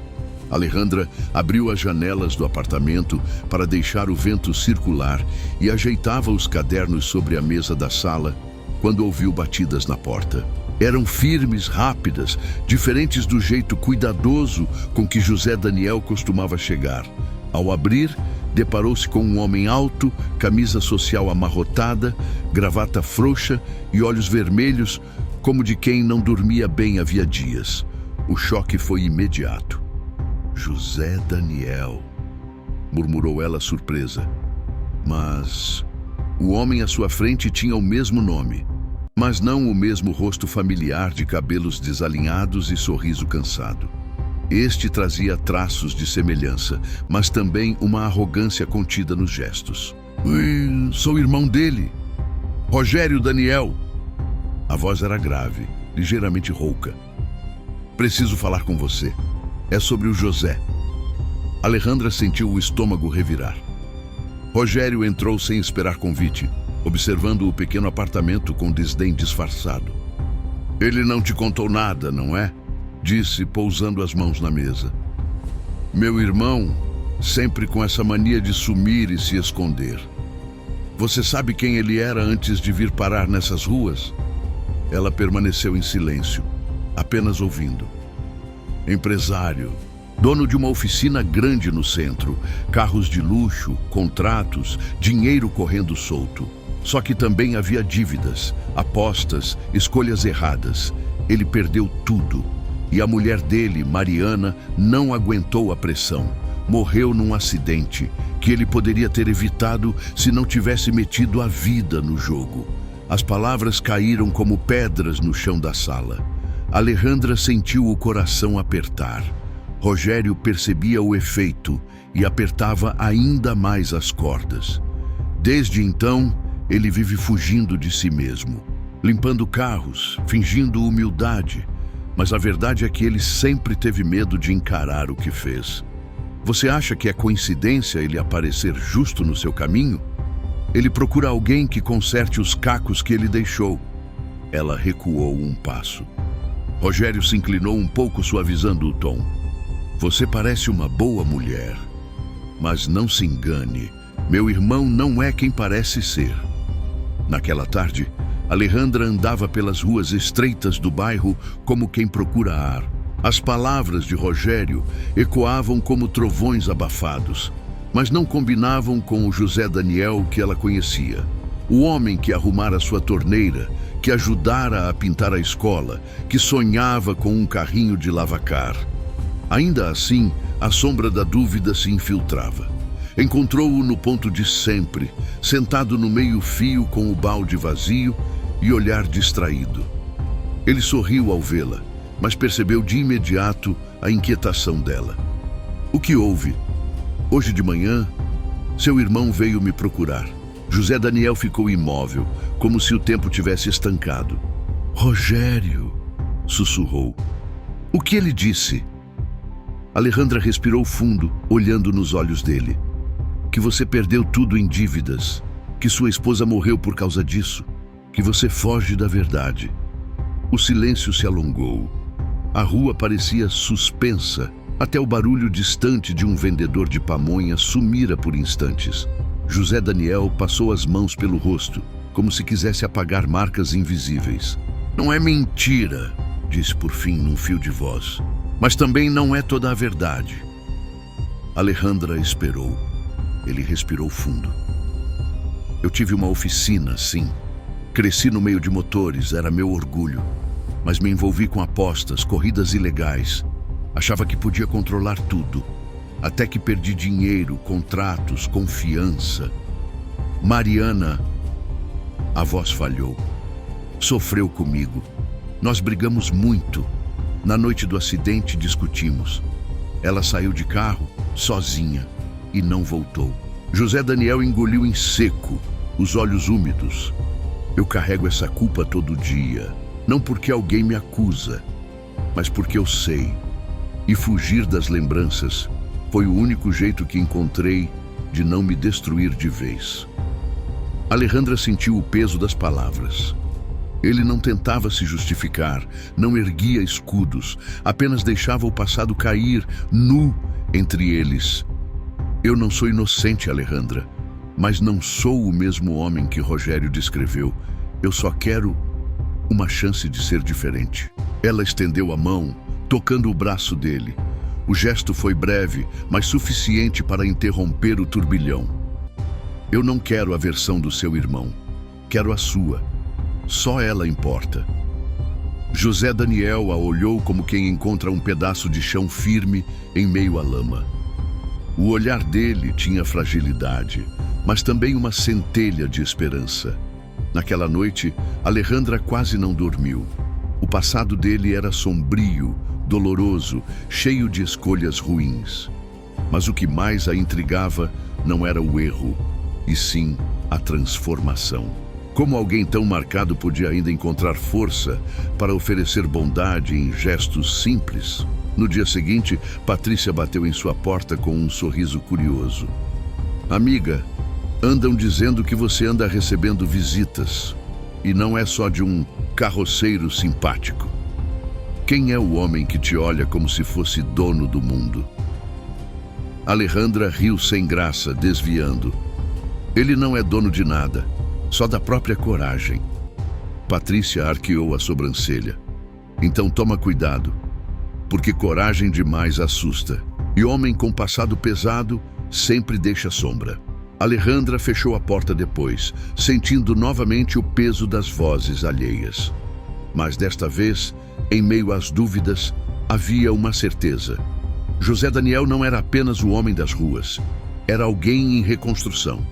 A: Alejandra abriu as janelas do apartamento para deixar o vento circular e ajeitava os cadernos sobre a mesa da sala quando ouviu batidas na porta. Eram firmes, rápidas, diferentes do jeito cuidadoso com que José Daniel costumava chegar. Ao abrir, deparou-se com um homem alto, camisa social amarrotada, gravata frouxa e olhos vermelhos, como de quem não dormia bem havia dias. O choque foi imediato. José Daniel, murmurou ela surpresa. Mas o homem à sua frente tinha o mesmo nome, mas não o mesmo rosto familiar de cabelos desalinhados e sorriso cansado. Este trazia traços de semelhança, mas também uma arrogância contida nos gestos. Sou irmão dele, Rogério Daniel. A voz era grave, ligeiramente rouca. Preciso falar com você. É sobre o José. Alejandra sentiu o estômago revirar. Rogério entrou sem esperar convite, observando o pequeno apartamento com desdém disfarçado. Ele não te contou nada, não é? Disse, pousando as mãos na mesa. Meu irmão, sempre com essa mania de sumir e se esconder. Você sabe quem ele era antes de vir parar nessas ruas? Ela permaneceu em silêncio, apenas ouvindo. Empresário, dono de uma oficina grande no centro, carros de luxo, contratos, dinheiro correndo solto. Só que também havia dívidas, apostas, escolhas erradas. Ele perdeu tudo. E a mulher dele, Mariana, não aguentou a pressão. Morreu num acidente que ele poderia ter evitado se não tivesse metido a vida no jogo. As palavras caíram como pedras no chão da sala. Alejandra sentiu o coração apertar. Rogério percebia o efeito e apertava ainda mais as cordas. Desde então, ele vive fugindo de si mesmo, limpando carros, fingindo humildade. Mas a verdade é que ele sempre teve medo de encarar o que fez. Você acha que é coincidência ele aparecer justo no seu caminho? Ele procura alguém que conserte os cacos que ele deixou. Ela recuou um passo. Rogério se inclinou um pouco, suavizando o tom. Você parece uma boa mulher, mas não se engane. Meu irmão não é quem parece ser. Naquela tarde, Alejandra andava pelas ruas estreitas do bairro como quem procura ar. As palavras de Rogério ecoavam como trovões abafados, mas não combinavam com o José Daniel que ela conhecia. O homem que arrumara sua torneira, que ajudara a pintar a escola, que sonhava com um carrinho de lavacar. Ainda assim, a sombra da dúvida se infiltrava. Encontrou-o no ponto de sempre, sentado no meio-fio com o balde vazio e olhar distraído. Ele sorriu ao vê-la, mas percebeu de imediato a inquietação dela. O que houve? Hoje de manhã, seu irmão veio me procurar. José Daniel ficou imóvel, como se o tempo tivesse estancado. Rogério, sussurrou. O que ele disse? Alejandra respirou fundo, olhando nos olhos dele. Que você perdeu tudo em dívidas, que sua esposa morreu por causa disso, que você foge da verdade. O silêncio se alongou. A rua parecia suspensa, até o barulho distante de um vendedor de pamonha sumira por instantes. José Daniel passou as mãos pelo rosto, como se quisesse apagar marcas invisíveis. Não é mentira, disse por fim num fio de voz, mas também não é toda a verdade. Alejandra esperou. Ele respirou fundo. Eu tive uma oficina, sim. Cresci no meio de motores, era meu orgulho. Mas me envolvi com apostas, corridas ilegais. Achava que podia controlar tudo. Até que perdi dinheiro, contratos, confiança. Mariana, a voz falhou. Sofreu comigo. Nós brigamos muito. Na noite do acidente, discutimos. Ela saiu de carro, sozinha, e não voltou. José Daniel engoliu em seco, os olhos úmidos. Eu carrego essa culpa todo dia, não porque alguém me acusa, mas porque eu sei. E fugir das lembranças foi o único jeito que encontrei de não me destruir de vez. Alejandra sentiu o peso das palavras. Ele não tentava se justificar, não erguia escudos, apenas deixava o passado cair, nu, entre eles. Eu não sou inocente, Alejandra, mas não sou o mesmo homem que Rogério descreveu. Eu só quero uma chance de ser diferente. Ela estendeu a mão, tocando o braço dele. O gesto foi breve, mas suficiente para interromper o turbilhão. Eu não quero a versão do seu irmão. Quero a sua. Só ela importa. José Daniel a olhou como quem encontra um pedaço de chão firme em meio à lama. O olhar dele tinha fragilidade, mas também uma centelha de esperança. Naquela noite, Alejandra quase não dormiu. O passado dele era sombrio, doloroso, cheio de escolhas ruins. Mas o que mais a intrigava não era o erro, e sim a transformação. Como alguém tão marcado podia ainda encontrar força para oferecer bondade em gestos simples? No dia seguinte, Patrícia bateu em sua porta com um sorriso curioso. Amiga, andam dizendo que você anda recebendo visitas. E não é só de um carroceiro simpático. Quem é o homem que te olha como se fosse dono do mundo? Alejandra riu sem graça, desviando. Ele não é dono de nada, só da própria coragem. Patrícia arqueou a sobrancelha. Então toma cuidado, porque coragem demais assusta. E homem com passado pesado sempre deixa sombra. Alejandra fechou a porta depois, sentindo novamente o peso das vozes alheias. Mas desta vez, em meio às dúvidas, havia uma certeza. José Daniel não era apenas o homem das ruas. Era alguém em reconstrução.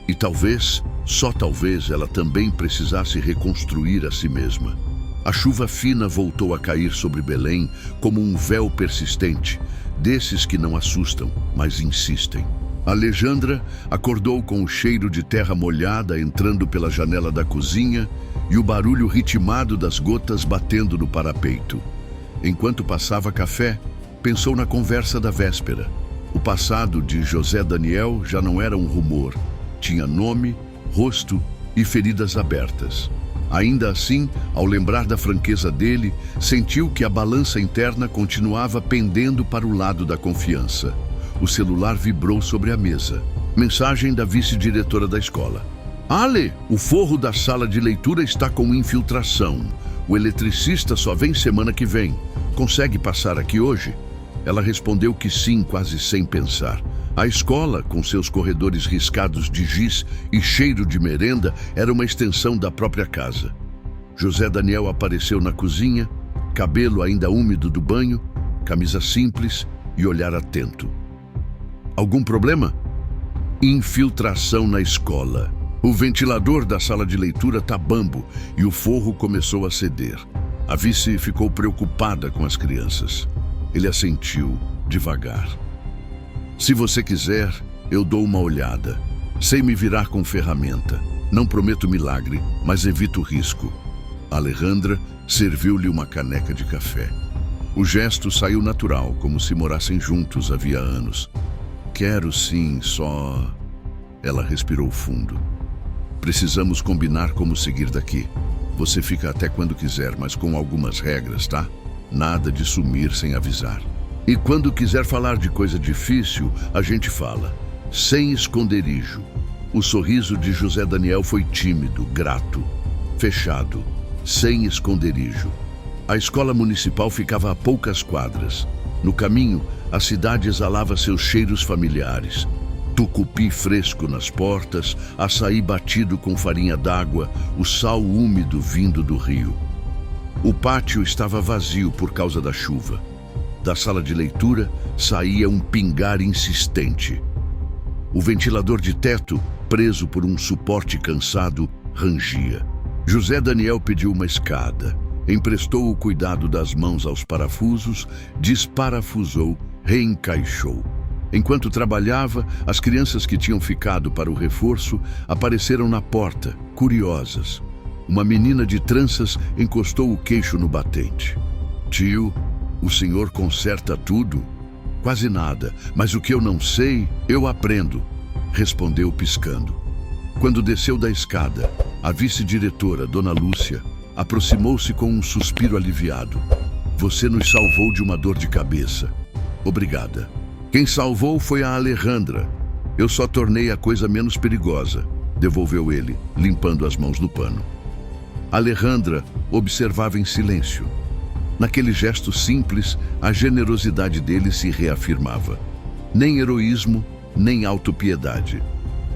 A: E talvez, só talvez, ela também precisasse reconstruir a si mesma. A chuva fina voltou a cair sobre Belém como um véu persistente, desses que não assustam, mas insistem. Alejandra acordou com o cheiro de terra molhada entrando pela janela da cozinha e o barulho ritmado das gotas batendo no parapeito. Enquanto passava café, pensou na conversa da véspera. O passado de José Daniel já não era um rumor. Tinha nome, rosto e feridas abertas. Ainda assim, ao lembrar da franqueza dele, sentiu que a balança interna continuava pendendo para o lado da confiança. O celular vibrou sobre a mesa. Mensagem da vice-diretora da escola. Ale, o forro da sala de leitura está com infiltração. O eletricista só vem semana que vem. Consegue passar aqui hoje? Ela respondeu que sim, quase sem pensar. A escola, com seus corredores riscados de giz e cheiro de merenda, era uma extensão da própria casa. José Daniel apareceu na cozinha, cabelo ainda úmido do banho, camisa simples e olhar atento. Algum problema? Infiltração na escola. O ventilador da sala de leitura tá bambo e o forro começou a ceder. A vice ficou preocupada com as crianças. Ele assentiu, devagar. Se você quiser, eu dou uma olhada. Sei me virar com ferramenta. Não prometo milagre, mas evito risco. Alejandra serviu-lhe uma caneca de café. O gesto saiu natural, como se morassem juntos havia anos. Quero sim, só... Ela respirou fundo. Precisamos combinar como seguir daqui. Você fica até quando quiser, mas com algumas regras, tá? Nada de sumir sem avisar. E quando quiser falar de coisa difícil, a gente fala. Sem esconderijo. O sorriso de José Daniel foi tímido, grato, fechado, sem esconderijo. A escola municipal ficava a poucas quadras. No caminho, a cidade exalava seus cheiros familiares. Tucupi fresco nas portas, açaí batido com farinha d'água, o sal úmido vindo do rio. O pátio estava vazio por causa da chuva. Da sala de leitura saía um pingar insistente. O ventilador de teto, preso por um suporte cansado, rangia. José Daniel pediu uma escada. emprestou o cuidado das mãos aos parafusos, desparafusou, reencaixou. Enquanto trabalhava, as crianças que tinham ficado para o reforço apareceram na porta, curiosas. Uma menina de tranças encostou o queixo no batente. Tio, o senhor conserta tudo? Quase nada, mas o que eu não sei, eu aprendo, respondeu piscando. Quando desceu da escada, a vice-diretora, Dona Lúcia, aproximou-se com um suspiro aliviado. Você nos salvou de uma dor de cabeça. Obrigada. Quem salvou foi a Alejandra. Eu só tornei a coisa menos perigosa, devolveu ele, limpando as mãos no pano. Alejandra observava em silêncio. Naquele gesto simples, a generosidade dele se reafirmava. Nem heroísmo, nem autopiedade.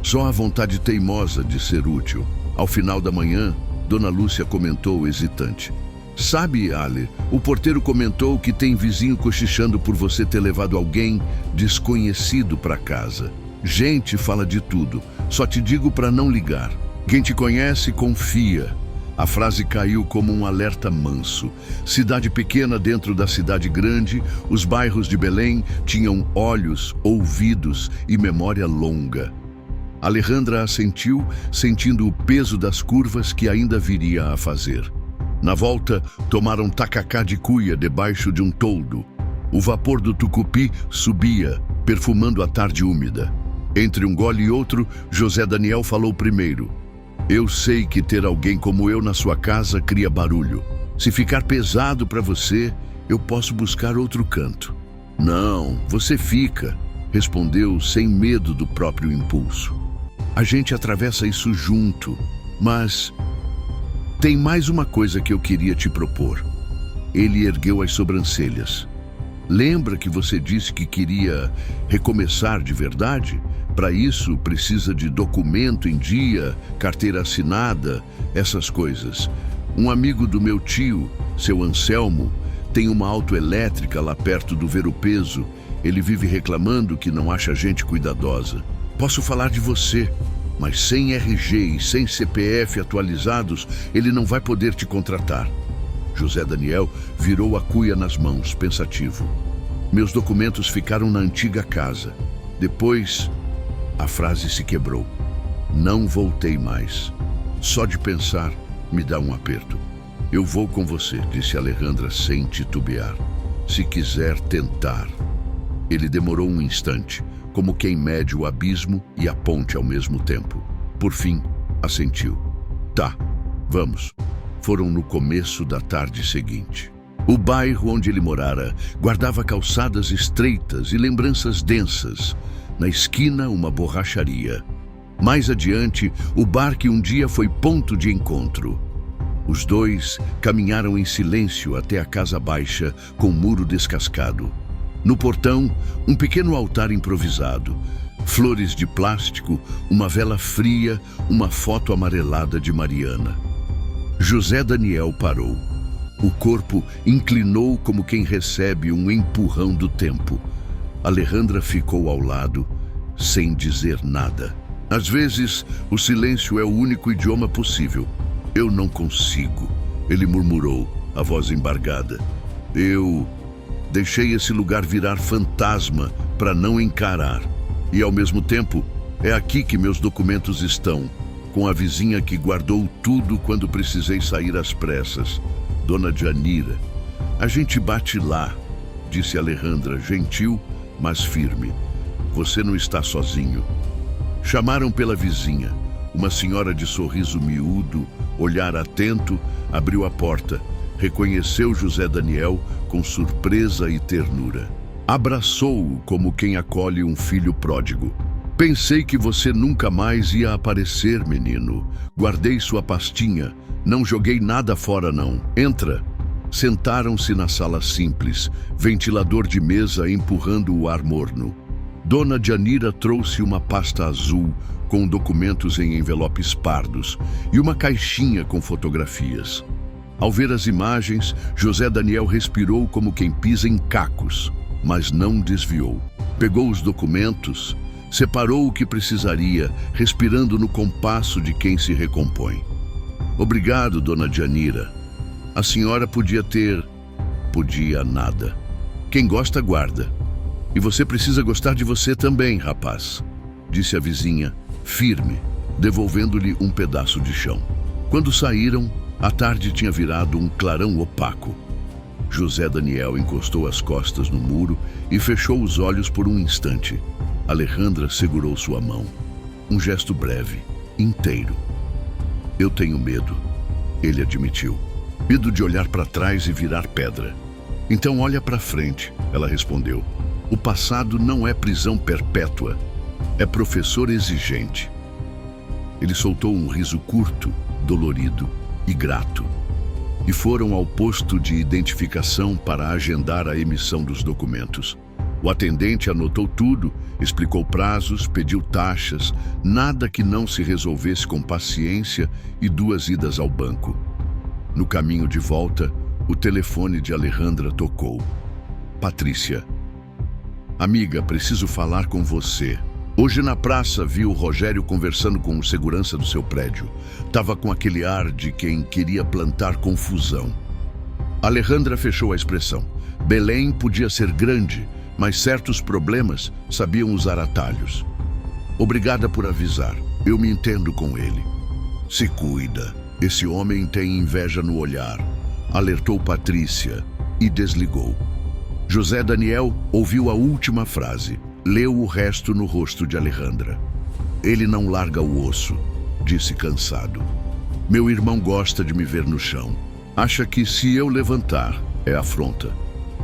A: Só a vontade teimosa de ser útil. Ao final da manhã, Dona Lúcia comentou hesitante. Sabe, Ale, o porteiro comentou que tem vizinho cochichando por você ter levado alguém desconhecido para casa. Gente fala de tudo, só te digo para não ligar. Quem te conhece, confia. A frase caiu como um alerta manso. Cidade pequena dentro da cidade grande, os bairros de Belém tinham olhos, ouvidos e memória longa. Alejandra assentiu, sentindo o peso das curvas que ainda viria a fazer. Na volta, tomaram tacacá de cuia debaixo de um toldo. O vapor do tucupi subia, perfumando a tarde úmida. Entre um gole e outro, José Daniel falou primeiro. Eu sei que ter alguém como eu na sua casa cria barulho. Se ficar pesado para você, eu posso buscar outro canto. Não, você fica, respondeu sem medo do próprio impulso. A gente atravessa isso junto, mas tem mais uma coisa que eu queria te propor. Ele ergueu as sobrancelhas. Lembra que você disse que queria recomeçar de verdade? Para isso, precisa de documento em dia, carteira assinada, essas coisas. Um amigo do meu tio, seu Anselmo, tem uma autoelétrica lá perto do Ver-o-Peso. Ele vive reclamando que não acha gente cuidadosa. Posso falar de você, mas sem RG e sem CPF atualizados, ele não vai poder te contratar. José Daniel virou a cuia nas mãos, pensativo. Meus documentos ficaram na antiga casa. Depois, a frase se quebrou. Não voltei mais. Só de pensar, me dá um aperto. Eu vou com você, disse Alejandra sem titubear. Se quiser tentar. Ele demorou um instante, como quem mede o abismo e a ponte ao mesmo tempo. Por fim, assentiu. Tá, vamos. Foram no começo da tarde seguinte. O bairro onde ele morara guardava calçadas estreitas e lembranças densas. Na esquina, uma borracharia. Mais adiante, o bar que um dia foi ponto de encontro. Os dois caminharam em silêncio até a casa baixa com muro descascado. No portão, um pequeno altar improvisado. Flores de plástico, uma vela fria, uma foto amarelada de Mariana. José Daniel parou. O corpo inclinou como quem recebe um empurrão do tempo. Alejandra ficou ao lado, sem dizer nada. Às vezes, o silêncio é o único idioma possível. Eu não consigo, ele murmurou, a voz embargada. Eu deixei esse lugar virar fantasma para não encarar. E, ao mesmo tempo, é aqui que meus documentos estão, com a vizinha que guardou tudo quando precisei sair às pressas, Dona Janira. A gente bate lá, disse Alejandra, gentil, mas firme. Você não está sozinho. Chamaram pela vizinha. Uma senhora de sorriso miúdo, olhar atento, abriu a porta. Reconheceu José Daniel com surpresa e ternura. Abraçou-o como quem acolhe um filho pródigo. Pensei que você nunca mais ia aparecer, menino. Guardei sua pastinha. Não joguei nada fora, não. Entra. Sentaram-se na sala simples, ventilador de mesa empurrando o ar morno. Dona Janira trouxe uma pasta azul com documentos em envelopes pardos e uma caixinha com fotografias. Ao ver as imagens, José Daniel respirou como quem pisa em cacos, mas não desviou. Pegou os documentos, separou o que precisaria, respirando no compasso de quem se recompõe. Obrigado, Dona Janira. A senhora podia ter... Podia nada. Quem gosta, guarda. E você precisa gostar de você também, rapaz, disse a vizinha, firme, devolvendo-lhe um pedaço de chão. Quando saíram, a tarde tinha virado um clarão opaco. José Daniel encostou as costas no muro e fechou os olhos por um instante. Alejandra segurou sua mão. Um gesto breve, inteiro. Eu tenho medo, ele admitiu. Medo de olhar para trás e virar pedra. Então olha para frente, ela respondeu. O passado não é prisão perpétua, é professor exigente. Ele soltou um riso curto, dolorido e grato. E foram ao posto de identificação para agendar a emissão dos documentos. O atendente anotou tudo, explicou prazos, pediu taxas, nada que não se resolvesse com paciência e 2 idas ao banco. No caminho de volta, o telefone de Alejandra tocou. Patrícia. Amiga, preciso falar com você. Hoje na praça vi o Rogério conversando com o segurança do seu prédio. Tava com aquele ar de quem queria plantar confusão. Alejandra fechou a expressão. Belém podia ser grande, mas certos problemas sabiam usar atalhos. Obrigada por avisar. Eu me entendo com ele. Se cuida. Esse homem tem inveja no olhar. Alertou Patrícia e desligou. José Daniel ouviu a última frase. Leu o resto no rosto de Alejandra. Ele não larga o osso, disse cansado. Meu irmão gosta de me ver no chão. Acha que se eu levantar, é afronta.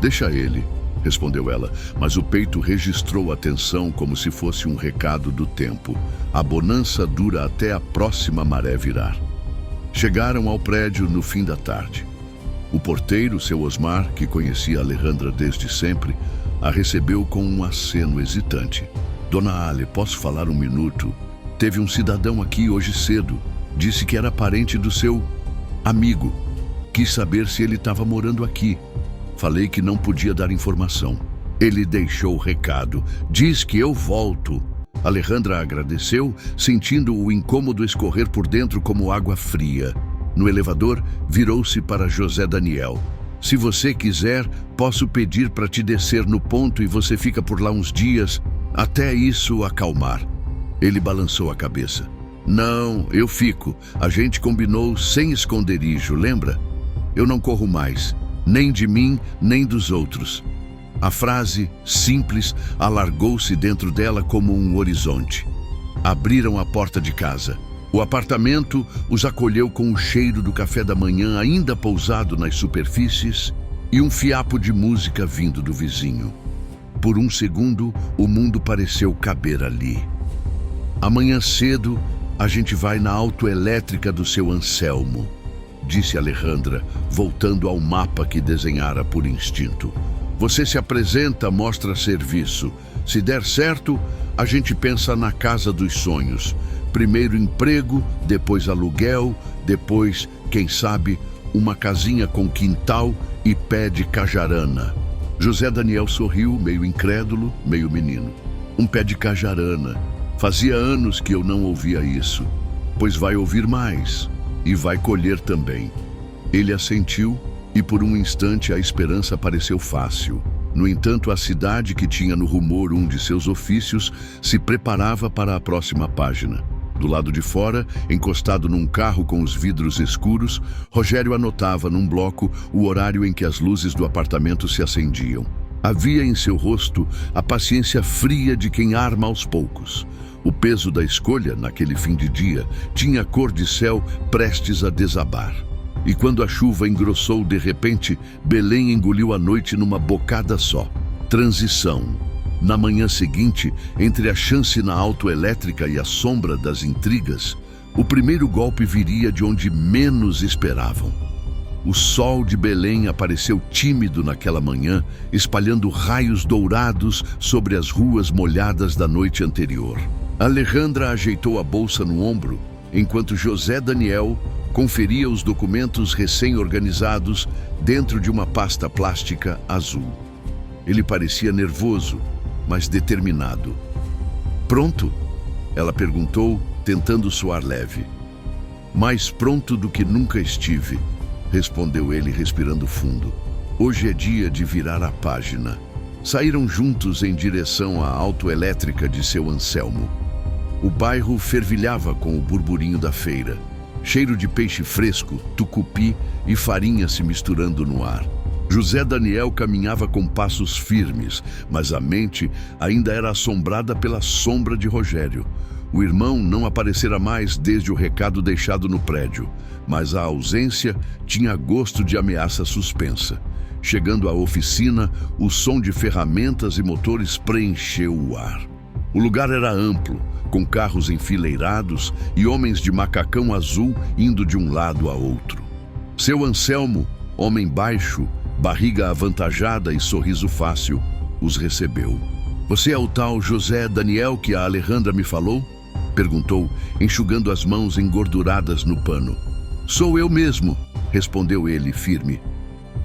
A: Deixa ele, respondeu ela, mas o peito registrou a tensão como se fosse um recado do tempo. A bonança dura até a próxima maré virar. Chegaram ao prédio no fim da tarde. O porteiro, seu Osmar, que conhecia Alejandra desde sempre, a recebeu com um aceno hesitante. Dona Ale, posso falar um minuto? Teve um cidadão aqui hoje cedo. Disse que era parente do seu amigo. Quis saber se ele estava morando aqui. Falei que não podia dar informação. Ele deixou o recado. Diz que eu volto. Alejandra agradeceu, sentindo o incômodo escorrer por dentro como água fria. No elevador, virou-se para José Daniel. Se você quiser, posso pedir para te descer no ponto e você fica por lá uns dias, até isso acalmar. Ele balançou a cabeça. Não, eu fico. A gente combinou sem esconderijo, lembra? Eu não corro mais, nem de mim, nem dos outros. A frase, simples, alargou-se dentro dela como um horizonte. Abriram a porta de casa. O apartamento os acolheu com o cheiro do café da manhã ainda pousado nas superfícies e um fiapo de música vindo do vizinho. Por um segundo, o mundo pareceu caber ali. Amanhã cedo, a gente vai na autoelétrica do seu Anselmo, disse Alejandra, voltando ao mapa que desenhara por instinto. Você se apresenta, mostra serviço. Se der certo, a gente pensa na casa dos sonhos. Primeiro emprego, depois aluguel, depois, quem sabe, uma casinha com quintal e pé de cajarana. José Daniel sorriu, meio incrédulo, meio menino. Um pé de cajarana. Fazia anos que eu não ouvia isso. Pois vai ouvir mais. E vai colher também. Ele assentiu e por um instante a esperança pareceu fácil. No entanto, a cidade que tinha no rumor um de seus ofícios se preparava para a próxima página. Do lado de fora, encostado num carro com os vidros escuros, Rogério anotava num bloco o horário em que as luzes do apartamento se acendiam. Havia em seu rosto a paciência fria de quem arma aos poucos. O peso da escolha, naquele fim de dia, tinha a cor de céu prestes a desabar. E quando a chuva engrossou de repente, Belém engoliu a noite numa bocada só. Transição. Na manhã seguinte, entre a chance na autoelétrica e a sombra das intrigas, o primeiro golpe viria de onde menos esperavam. O sol de Belém apareceu tímido naquela manhã, espalhando raios dourados sobre as ruas molhadas da noite anterior. Alejandra ajeitou a bolsa no ombro, enquanto José Daniel conferia os documentos recém-organizados dentro de uma pasta plástica azul. Ele parecia nervoso, mas determinado. Pronto? Ela perguntou, tentando soar leve. Mais pronto do que nunca estive. respondeu ele respirando fundo. Hoje é dia de virar a página. Saíram juntos em direção à autoelétrica de seu Anselmo. O bairro fervilhava com o burburinho da feira. Cheiro de peixe fresco, tucupi e farinha se misturando no ar. José Daniel caminhava com passos firmes, mas a mente ainda era assombrada pela sombra de Rogério. O irmão não aparecera mais desde o recado deixado no prédio, mas a ausência tinha gosto de ameaça suspensa. Chegando à oficina, o som de ferramentas e motores preencheu o ar. O lugar era amplo, com carros enfileirados e homens de macacão azul indo de um lado a outro. Seu Anselmo, homem baixo, barriga avantajada e sorriso fácil, os recebeu. Você é o tal José Daniel que a Alejandra me falou? Perguntou, enxugando as mãos engorduradas no pano. Sou eu mesmo, respondeu ele, firme.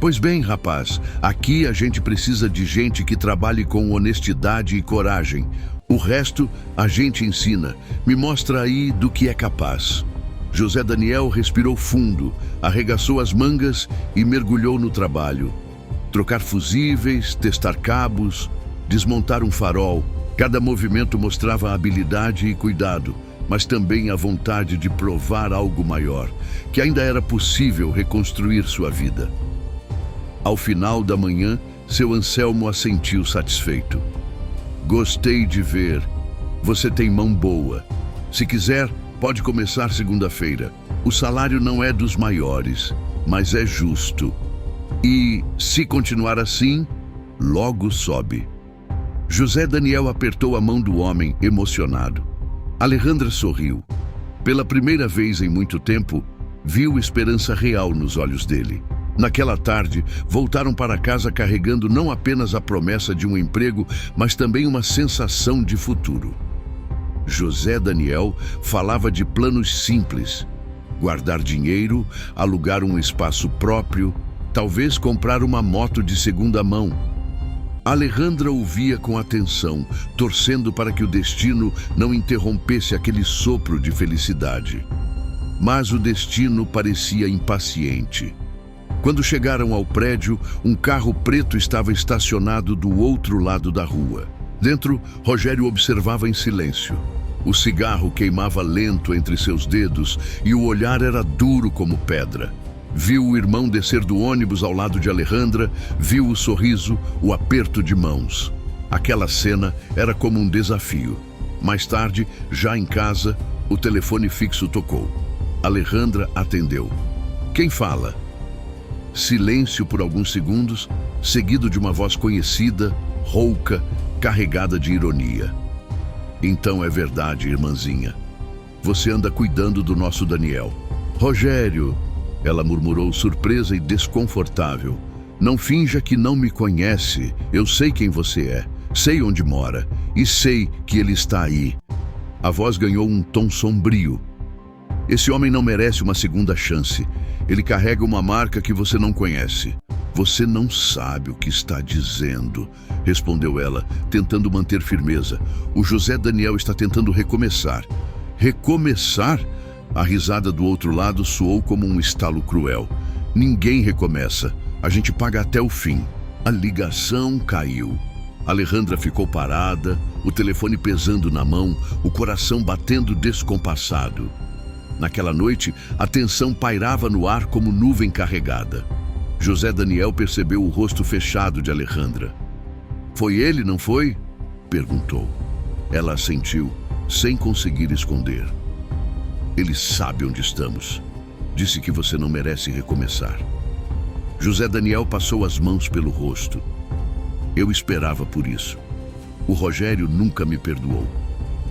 A: Pois bem, rapaz, aqui a gente precisa de gente que trabalhe com honestidade e coragem. O resto a gente ensina. Me mostra aí do que é capaz. José Daniel respirou fundo, arregaçou as mangas e mergulhou no trabalho. Trocar fusíveis, testar cabos, desmontar um farol. Cada movimento mostrava habilidade e cuidado, mas também a vontade de provar algo maior, que ainda era possível reconstruir sua vida. Ao final da manhã, seu Anselmo assentiu satisfeito. Gostei de ver. Você tem mão boa. Se quiser, pode começar segunda-feira. O salário não é dos maiores, mas é justo. E, se continuar assim, logo sobe. José Daniel apertou a mão do homem, emocionado. Alejandra sorriu. Pela primeira vez em muito tempo, viu esperança real nos olhos dele. Naquela tarde, voltaram para casa carregando não apenas a promessa de um emprego, mas também uma sensação de futuro. José Daniel falava de planos simples: guardar dinheiro, alugar um espaço próprio, talvez comprar uma moto de segunda mão. Alejandra ouvia com atenção, torcendo para que o destino não interrompesse aquele sopro de felicidade. Mas o destino parecia impaciente. Quando chegaram ao prédio, um carro preto estava estacionado do outro lado da rua. Dentro, Rogério observava em silêncio. O cigarro queimava lento entre seus dedos e o olhar era duro como pedra. Viu o irmão descer do ônibus ao lado de Alejandra, viu o sorriso, o aperto de mãos. Aquela cena era como um desafio. Mais tarde, já em casa, o telefone fixo tocou. Alejandra atendeu. Quem fala? Silêncio por alguns segundos, seguido de uma voz conhecida, rouca, carregada de ironia. Então é verdade, irmãzinha. Você anda cuidando do nosso Daniel. Rogério, ela murmurou surpresa e desconfortável. Não finja que não me conhece. Eu sei quem você é. Sei onde mora. E sei que ele está aí. A voz ganhou um tom sombrio. Esse homem não merece uma segunda chance. Ele carrega uma marca que você não conhece. Você não sabe o que está dizendo, respondeu ela, tentando manter firmeza. O José Daniel está tentando recomeçar. Recomeçar? A risada do outro lado soou como um estalo cruel. Ninguém recomeça. A gente paga até o fim. A ligação caiu. Alejandra ficou parada, o telefone pesando na mão, o coração batendo descompassado. Naquela noite, a tensão pairava no ar como nuvem carregada. José Daniel percebeu o rosto fechado de Alejandra. Foi ele, não foi? Perguntou. Ela assentiu, sem conseguir esconder. Ele sabe onde estamos. Disse que você não merece recomeçar. José Daniel passou as mãos pelo rosto. Eu esperava por isso. O Rogério nunca me perdoou.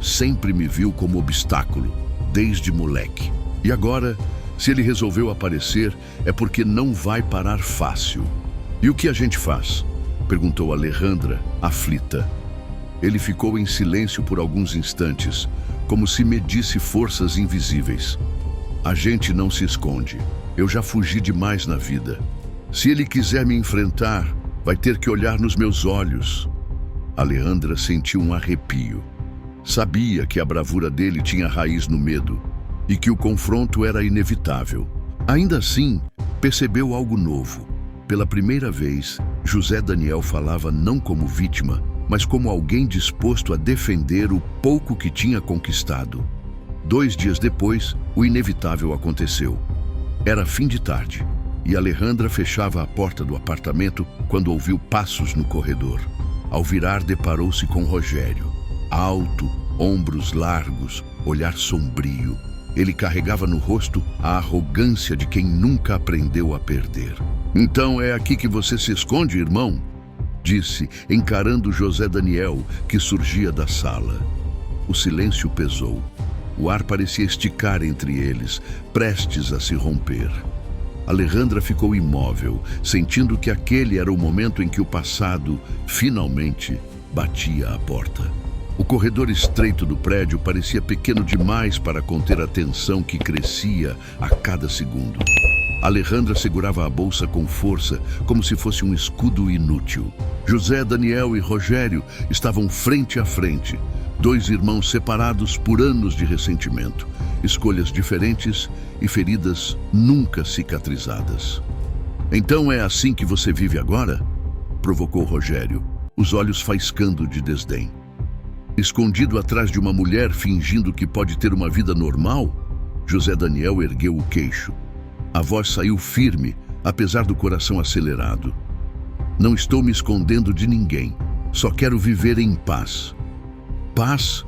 A: Sempre me viu como obstáculo, desde moleque. E agora, se ele resolveu aparecer, é porque não vai parar fácil. E o que a gente faz? Perguntou Alejandra, aflita. Ele ficou em silêncio por alguns instantes, como se medisse forças invisíveis. A gente não se esconde. Eu já fugi demais na vida. Se ele quiser me enfrentar, vai ter que olhar nos meus olhos. Alejandra sentiu um arrepio. Sabia que a bravura dele tinha raiz no medo e que o confronto era inevitável. Ainda assim, percebeu algo novo. Pela primeira vez, José Daniel falava não como vítima, mas como alguém disposto a defender o pouco que tinha conquistado. 2 dias depois, o inevitável aconteceu. Era fim de tarde, e Alejandra fechava a porta do apartamento quando ouviu passos no corredor. Ao virar, deparou-se com Rogério. Alto, ombros largos, olhar sombrio. Ele carregava no rosto a arrogância de quem nunca aprendeu a perder. "Então é aqui que você se esconde, irmão?", disse, encarando José Daniel, que surgia da sala. O silêncio pesou. O ar parecia esticar entre eles, prestes a se romper. Alejandra ficou imóvel, sentindo que aquele era o momento em que o passado, finalmente, batia à porta. O corredor estreito do prédio parecia pequeno demais para conter a tensão que crescia a cada segundo. Alejandra segurava a bolsa com força, como se fosse um escudo inútil. José Daniel e Rogério estavam frente a frente, 2 irmãos separados por anos de ressentimento, escolhas diferentes e feridas nunca cicatrizadas. "Então é assim que você vive agora?", provocou Rogério, os olhos faiscando de desdém. "Escondido atrás de uma mulher fingindo que pode ter uma vida normal?", José Daniel ergueu o queixo. A voz saiu firme, apesar do coração acelerado. "Não estou me escondendo de ninguém. Só quero viver em paz." "Paz?",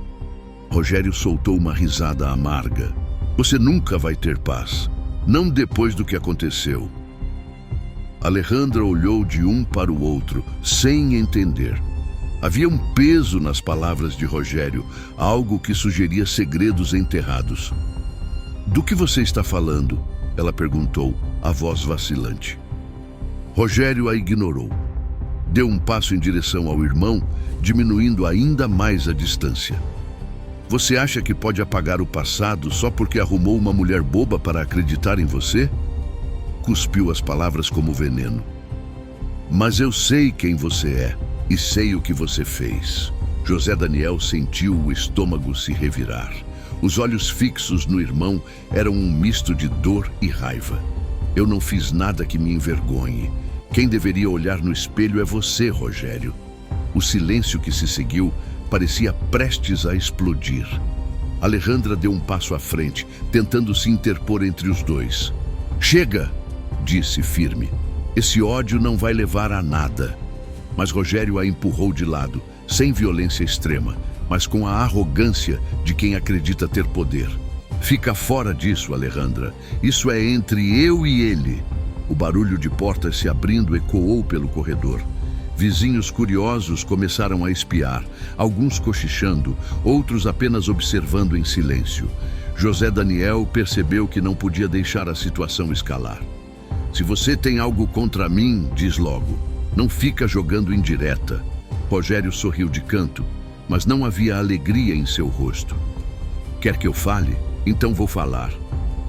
A: Rogério soltou uma risada amarga. "Você nunca vai ter paz. Não depois do que aconteceu." Alejandra olhou de um para o outro, sem entender. Havia um peso nas palavras de Rogério, algo que sugeria segredos enterrados. "Do que você está falando?", ela perguntou, a voz vacilante. Rogério a ignorou. Deu um passo em direção ao irmão, diminuindo ainda mais a distância. "Você acha que pode apagar o passado só porque arrumou uma mulher boba para acreditar em você?", cuspiu as palavras como veneno. "Mas eu sei quem você é. E sei o que você fez." José Daniel sentiu o estômago se revirar. Os olhos fixos no irmão eram um misto de dor e raiva. "Eu não fiz nada que me envergonhe. Quem deveria olhar no espelho é você, Rogério." O silêncio que se seguiu parecia prestes a explodir. Alejandra deu um passo à frente, tentando se interpor entre os dois. "Chega!", disse firme. "Esse ódio não vai levar a nada." Mas Rogério a empurrou de lado, sem violência extrema, mas com a arrogância de quem acredita ter poder. "Fica fora disso, Alejandra. Isso é entre eu e ele." O barulho de portas se abrindo ecoou pelo corredor. Vizinhos curiosos começaram a espiar, alguns cochichando, outros apenas observando em silêncio. José Daniel percebeu que não podia deixar a situação escalar. "Se você tem algo contra mim, diz logo. Não fica jogando indireta." Rogério sorriu de canto, mas não havia alegria em seu rosto. "Quer que eu fale? Então vou falar."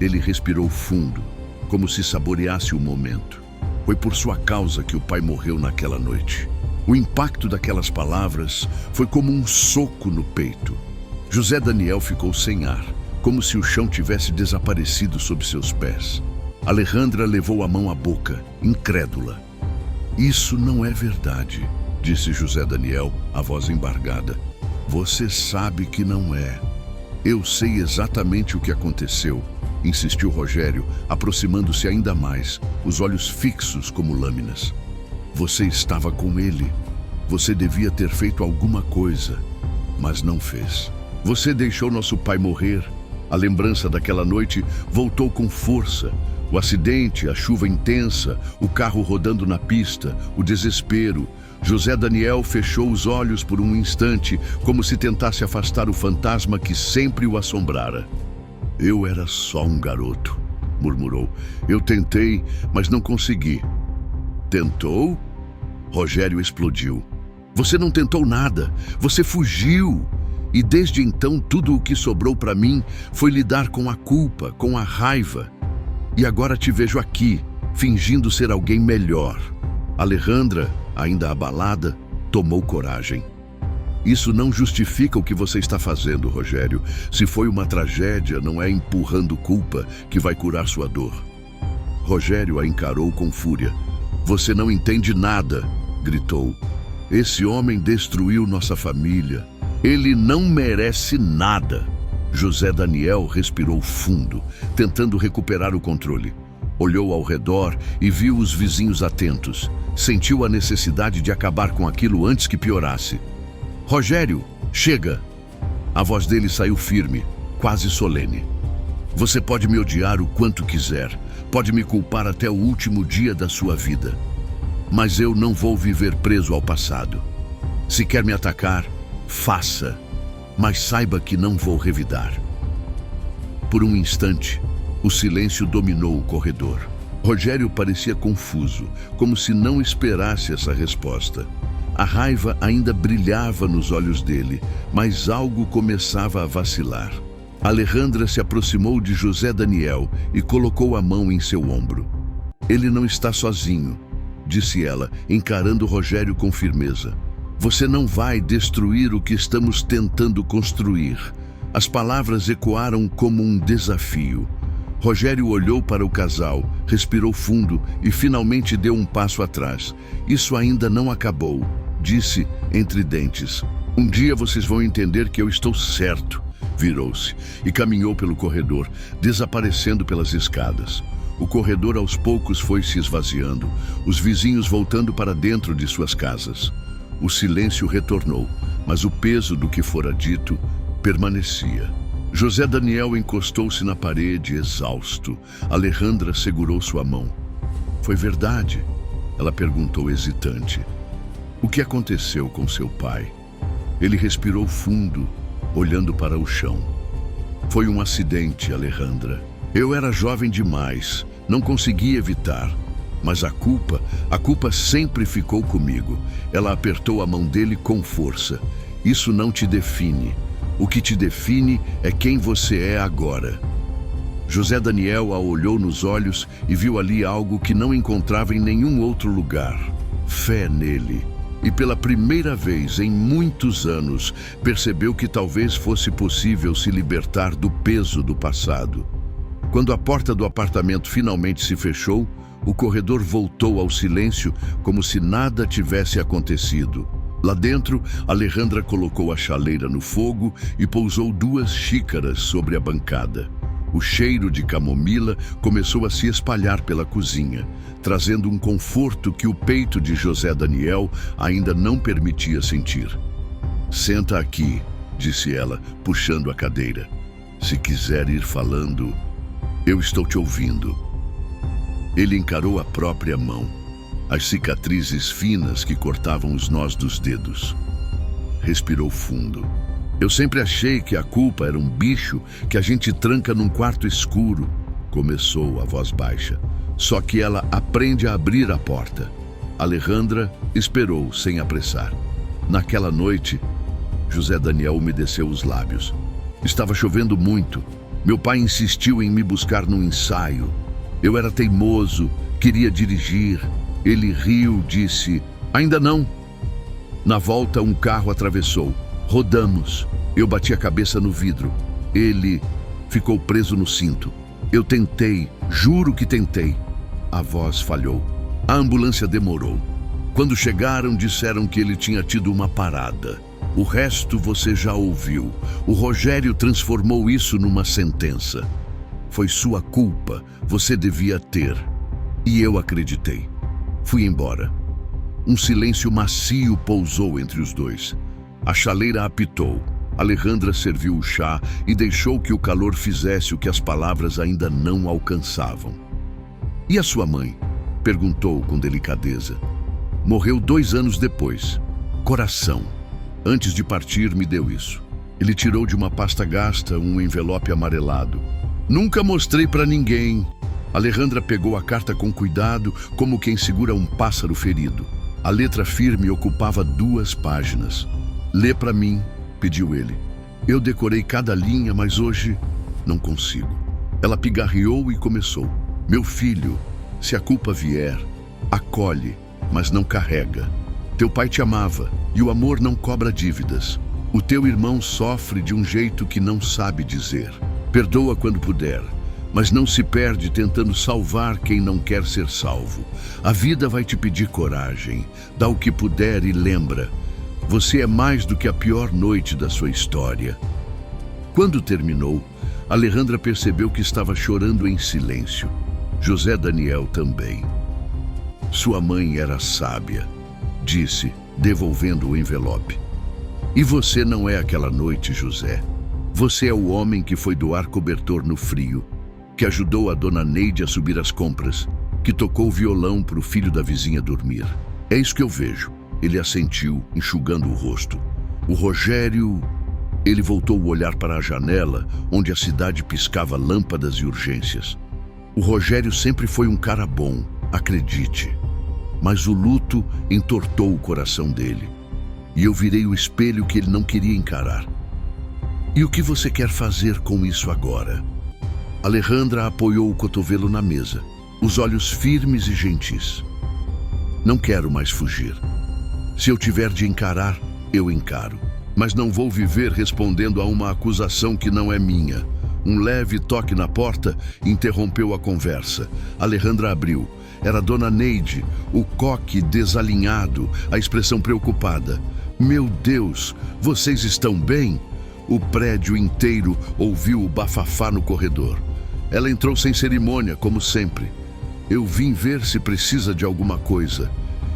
A: Ele respirou fundo, como se saboreasse o momento. Foi por sua causa que o pai morreu naquela noite. O impacto daquelas palavras foi como um soco no peito. José Daniel ficou sem ar, como se o chão tivesse desaparecido sob seus pés. Alejandra levou a mão à boca, incrédula. "Isso não é verdade", disse José Daniel, a voz embargada. "Você sabe que não é." "Eu sei exatamente o que aconteceu", insistiu Rogério, aproximando-se ainda mais, os olhos fixos como lâminas. "Você estava com ele. Você devia ter feito alguma coisa, mas não fez. Você deixou nosso pai morrer." A lembrança daquela noite voltou com força. O acidente, a chuva intensa, o carro rodando na pista, o desespero. José Daniel fechou os olhos por um instante, como se tentasse afastar o fantasma que sempre o assombrara. "Eu era só um garoto", murmurou. "Eu tentei, mas não consegui." "Tentou?", Rogério explodiu. "Você não tentou nada. Você fugiu. E desde então tudo o que sobrou para mim foi lidar com a culpa, com a raiva. E agora te vejo aqui, fingindo ser alguém melhor." Alejandra, ainda abalada, tomou coragem. "Isso não justifica o que você está fazendo, Rogério. Se foi uma tragédia, não é empurrando culpa que vai curar sua dor." Rogério a encarou com fúria. Você não entende nada, gritou. Esse homem destruiu nossa família. Ele não merece nada. José Daniel respirou fundo, tentando recuperar o controle. Olhou ao redor e viu os vizinhos atentos. Sentiu a necessidade de acabar com aquilo antes que piorasse. Rogério, chega! A voz dele saiu firme, quase solene. Você pode me odiar o quanto quiser, pode me culpar até o último dia da sua vida. Mas eu não vou viver preso ao passado. Se quer me atacar, faça, mas saiba que não vou revidar. Por um instante, o silêncio dominou o corredor. Rogério parecia confuso, como se não esperasse essa resposta. A raiva ainda brilhava nos olhos dele, mas algo começava a vacilar. Alejandra se aproximou de José Daniel e colocou a mão em seu ombro. Ele não está sozinho, disse ela, encarando Rogério com firmeza. Você não vai destruir o que estamos tentando construir. As palavras ecoaram como um desafio. Rogério olhou para o casal, respirou fundo e finalmente deu um passo atrás. Isso ainda não acabou, disse entre dentes. Um dia vocês vão entender que eu estou certo. Virou-se e caminhou pelo corredor, desaparecendo pelas escadas. O corredor aos poucos foi se esvaziando, os vizinhos voltando para dentro de suas casas. O silêncio retornou, mas o peso do que fora dito permanecia. José Daniel encostou-se na parede, exausto. Alejandra segurou sua mão. Foi verdade? Ela perguntou hesitante. O que aconteceu com seu pai? Ele respirou fundo, olhando para o chão. Foi um acidente, Alejandra. Eu era jovem demais, não consegui evitar. Mas a culpa sempre ficou comigo. Ela apertou a mão dele com força. Isso não te define. O que te define é quem você é agora. José Daniel a olhou nos olhos e viu ali algo que não encontrava em nenhum outro lugar. Fé nele. E pela primeira vez em muitos anos, percebeu que talvez fosse possível se libertar do peso do passado. Quando a porta do apartamento finalmente se fechou, o corredor voltou ao silêncio como se nada tivesse acontecido. Lá dentro, Alejandra colocou a chaleira no fogo e pousou 2 xícaras sobre a bancada. O cheiro de camomila começou a se espalhar pela cozinha, trazendo um conforto que o peito de José Daniel ainda não permitia sentir. Senta aqui, disse ela, puxando a cadeira. Se quiser ir falando, eu estou te ouvindo. Ele encarou a própria mão, as cicatrizes finas que cortavam os nós dos dedos. Respirou fundo. Eu sempre achei que a culpa era um bicho que a gente tranca num quarto escuro, começou a voz baixa. Só que ela aprende a abrir a porta. Alejandra esperou sem apressar. Naquela noite, José Daniel umedeceu os lábios. Estava chovendo muito. Meu pai insistiu em me buscar num ensaio. Eu era teimoso, queria dirigir. Ele riu, disse, ainda não. Na volta, um carro atravessou. Rodamos. Eu bati a cabeça no vidro. Ele ficou preso no cinto. Eu tentei, juro que tentei. A voz falhou. A ambulância demorou. Quando chegaram, disseram que ele tinha tido uma parada. O resto você já ouviu. O Rogério transformou isso numa sentença. Foi sua culpa, você devia ter. E eu acreditei. Fui embora. Um silêncio macio pousou entre os dois. A chaleira apitou. Alejandra serviu o chá e deixou que o calor fizesse o que as palavras ainda não alcançavam. E a sua mãe? Perguntou com delicadeza. Morreu 2 anos depois. Coração. Antes de partir, me deu isso. Ele tirou de uma pasta gasta um envelope amarelado. Nunca mostrei para ninguém. Alejandra pegou a carta com cuidado, como quem segura um pássaro ferido. A letra firme ocupava 2 páginas. Lê para mim, pediu ele. Eu decorei cada linha, mas hoje não consigo. Ela pigarreou e começou. Meu filho, se a culpa vier, acolhe, mas não carrega. Teu pai te amava e o amor não cobra dívidas. O teu irmão sofre de um jeito que não sabe dizer. Perdoa quando puder, mas não se perde tentando salvar quem não quer ser salvo. A vida vai te pedir coragem. Dá o que puder e lembra, você é mais do que a pior noite da sua história. Quando terminou, Alejandra percebeu que estava chorando em silêncio. José Daniel também. Sua mãe era sábia, disse, devolvendo o envelope. E você não é aquela noite, José. Você é o homem que foi doar cobertor no frio, que ajudou a dona Neide a subir as compras, que tocou violão para o filho da vizinha dormir. É isso que eu vejo. Ele assentiu, enxugando o rosto. O Rogério... Ele voltou o olhar para a janela, onde a cidade piscava lâmpadas e urgências. O Rogério sempre foi um cara bom, acredite. Mas o luto entortou o coração dele. E eu virei o espelho que ele não queria encarar. E o que você quer fazer com isso agora? Alejandra apoiou o cotovelo na mesa, os olhos firmes e gentis. Não quero mais fugir. Se eu tiver de encarar, eu encaro. Mas não vou viver respondendo a uma acusação que não é minha. Um leve toque na porta interrompeu a conversa. Alejandra abriu. Era Dona Neide, o coque desalinhado, a expressão preocupada. Meu Deus, vocês estão bem? O prédio inteiro ouviu o bafafá no corredor. Ela entrou sem cerimônia, como sempre. Eu vim ver se precisa de alguma coisa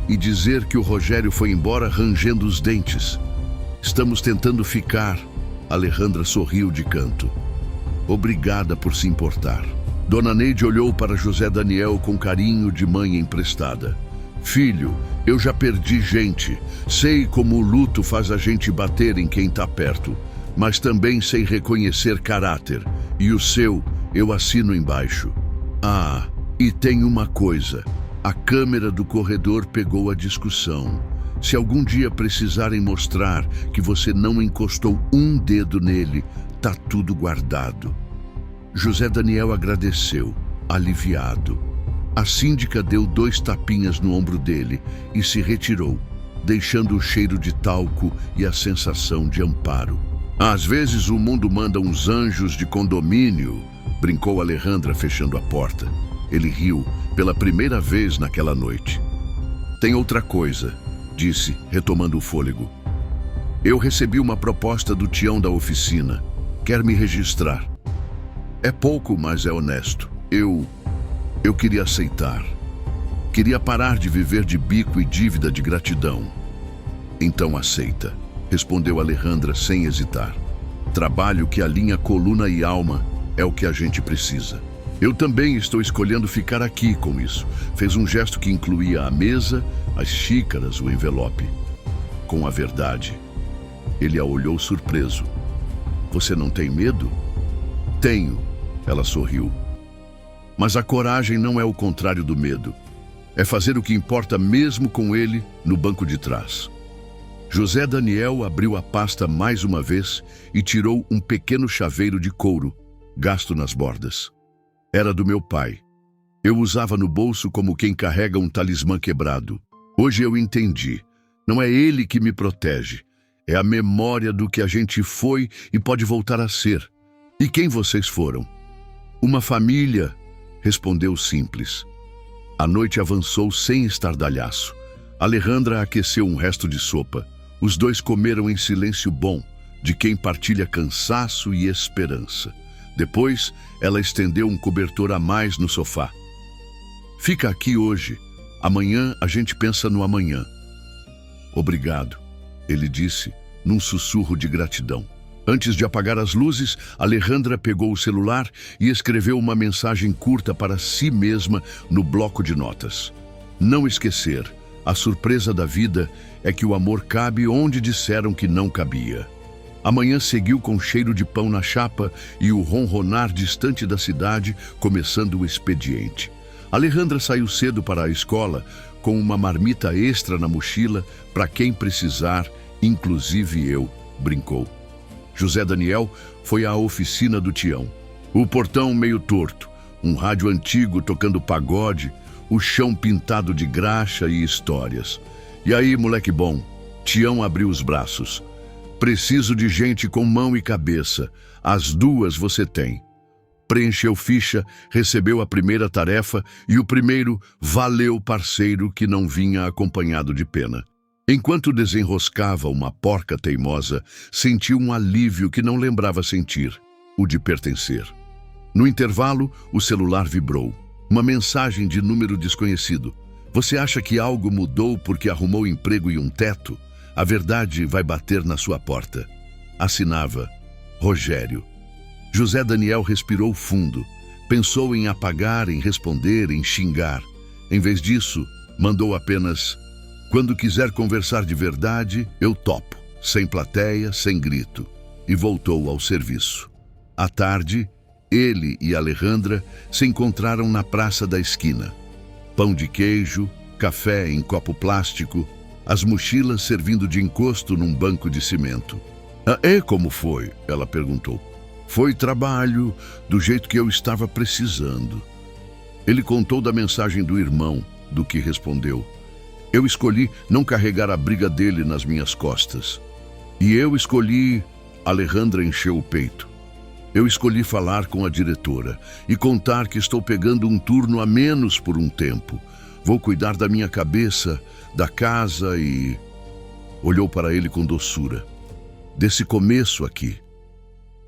A: e dizer que o Rogério foi embora rangendo os dentes. Estamos tentando ficar. Alejandra sorriu de canto. Obrigada por se importar. Dona Neide olhou para José Daniel com carinho de mãe emprestada. Filho, eu já perdi gente. Sei como o luto faz a gente bater em quem está perto, mas também sei reconhecer caráter. E o seu, eu assino embaixo. Ah, e tem uma coisa. A câmera do corredor pegou a discussão. Se algum dia precisarem mostrar que você não encostou um dedo nele, tá tudo guardado. José Daniel agradeceu, aliviado. A síndica deu 2 tapinhas no ombro dele e se retirou, deixando o cheiro de talco e a sensação de amparo. Às vezes o mundo manda uns anjos de condomínio, brincou Alejandra fechando a porta. Ele riu pela primeira vez naquela noite. Tem outra coisa, disse, retomando o fôlego. Eu recebi uma proposta do Tião da oficina. Quer me registrar. É pouco, mas é honesto. Eu queria aceitar. Queria parar de viver de bico e dívida de gratidão. Então aceita, respondeu Alejandra sem hesitar. Trabalho que alinha coluna e alma é o que a gente precisa. Eu também estou escolhendo ficar aqui com isso. Fez um gesto que incluía a mesa, as xícaras, o envelope. Com a verdade. Ele a olhou surpreso. Você não tem medo? Tenho, ela sorriu. Mas a coragem não é o contrário do medo. É fazer o que importa mesmo com ele no banco de trás. José Daniel abriu a pasta mais uma vez e tirou um pequeno chaveiro de couro, gasto nas bordas. Era do meu pai. Eu usava no bolso como quem carrega um talismã quebrado. Hoje eu entendi. Não é ele que me protege. É a memória do que a gente foi e pode voltar a ser. E quem vocês foram? Uma família, respondeu simples. A noite avançou sem estardalhaço. Alejandra aqueceu um resto de sopa. Os dois comeram em silêncio bom, de quem partilha cansaço e esperança. Depois, ela estendeu um cobertor a mais no sofá. Fica aqui hoje. Amanhã a gente pensa no amanhã. Obrigado, ele disse, num sussurro de gratidão. Antes de apagar as luzes, Alejandra pegou o celular e escreveu uma mensagem curta para si mesma no bloco de notas. Não esquecer, a surpresa da vida é que o amor cabe onde disseram que não cabia. Amanhã seguiu com cheiro de pão na chapa e o ronronar distante da cidade, começando o expediente. Alejandra saiu cedo para a escola, com uma marmita extra na mochila, para quem precisar, inclusive eu, brincou. José Daniel foi à oficina do Tião. O portão meio torto, um rádio antigo tocando pagode, o chão pintado de graxa e histórias. E aí, moleque bom? Tião abriu os braços. Preciso de gente com mão e cabeça. As duas você tem. Preencheu ficha, recebeu a primeira tarefa e o primeiro valeu parceiro que não vinha acompanhado de pena. Enquanto desenroscava uma porca teimosa, sentiu um alívio que não lembrava sentir, o de pertencer. No intervalo, o celular vibrou. Uma mensagem de número desconhecido. Você acha que algo mudou porque arrumou emprego e um teto? A verdade vai bater na sua porta. Assinava Rogério. José Daniel respirou fundo. Pensou em apagar, em responder, em xingar. Em vez disso, mandou apenas: quando quiser conversar de verdade, eu topo. Sem plateia, sem grito. E voltou ao serviço. À tarde, ele e Alejandra se encontraram na praça da esquina. Pão de queijo, café em copo plástico, as mochilas servindo de encosto num banco de cimento. E como foi? Ela perguntou. Foi trabalho, do jeito que eu estava precisando. Ele contou da mensagem do irmão, do que respondeu. Eu escolhi não carregar a briga dele nas minhas costas. E eu escolhi... Alejandra encheu o peito. Eu escolhi falar com a diretora e contar que estou pegando um turno a menos por um tempo. Vou cuidar da minha cabeça, da casa e... Olhou para ele com doçura. Desse começo aqui.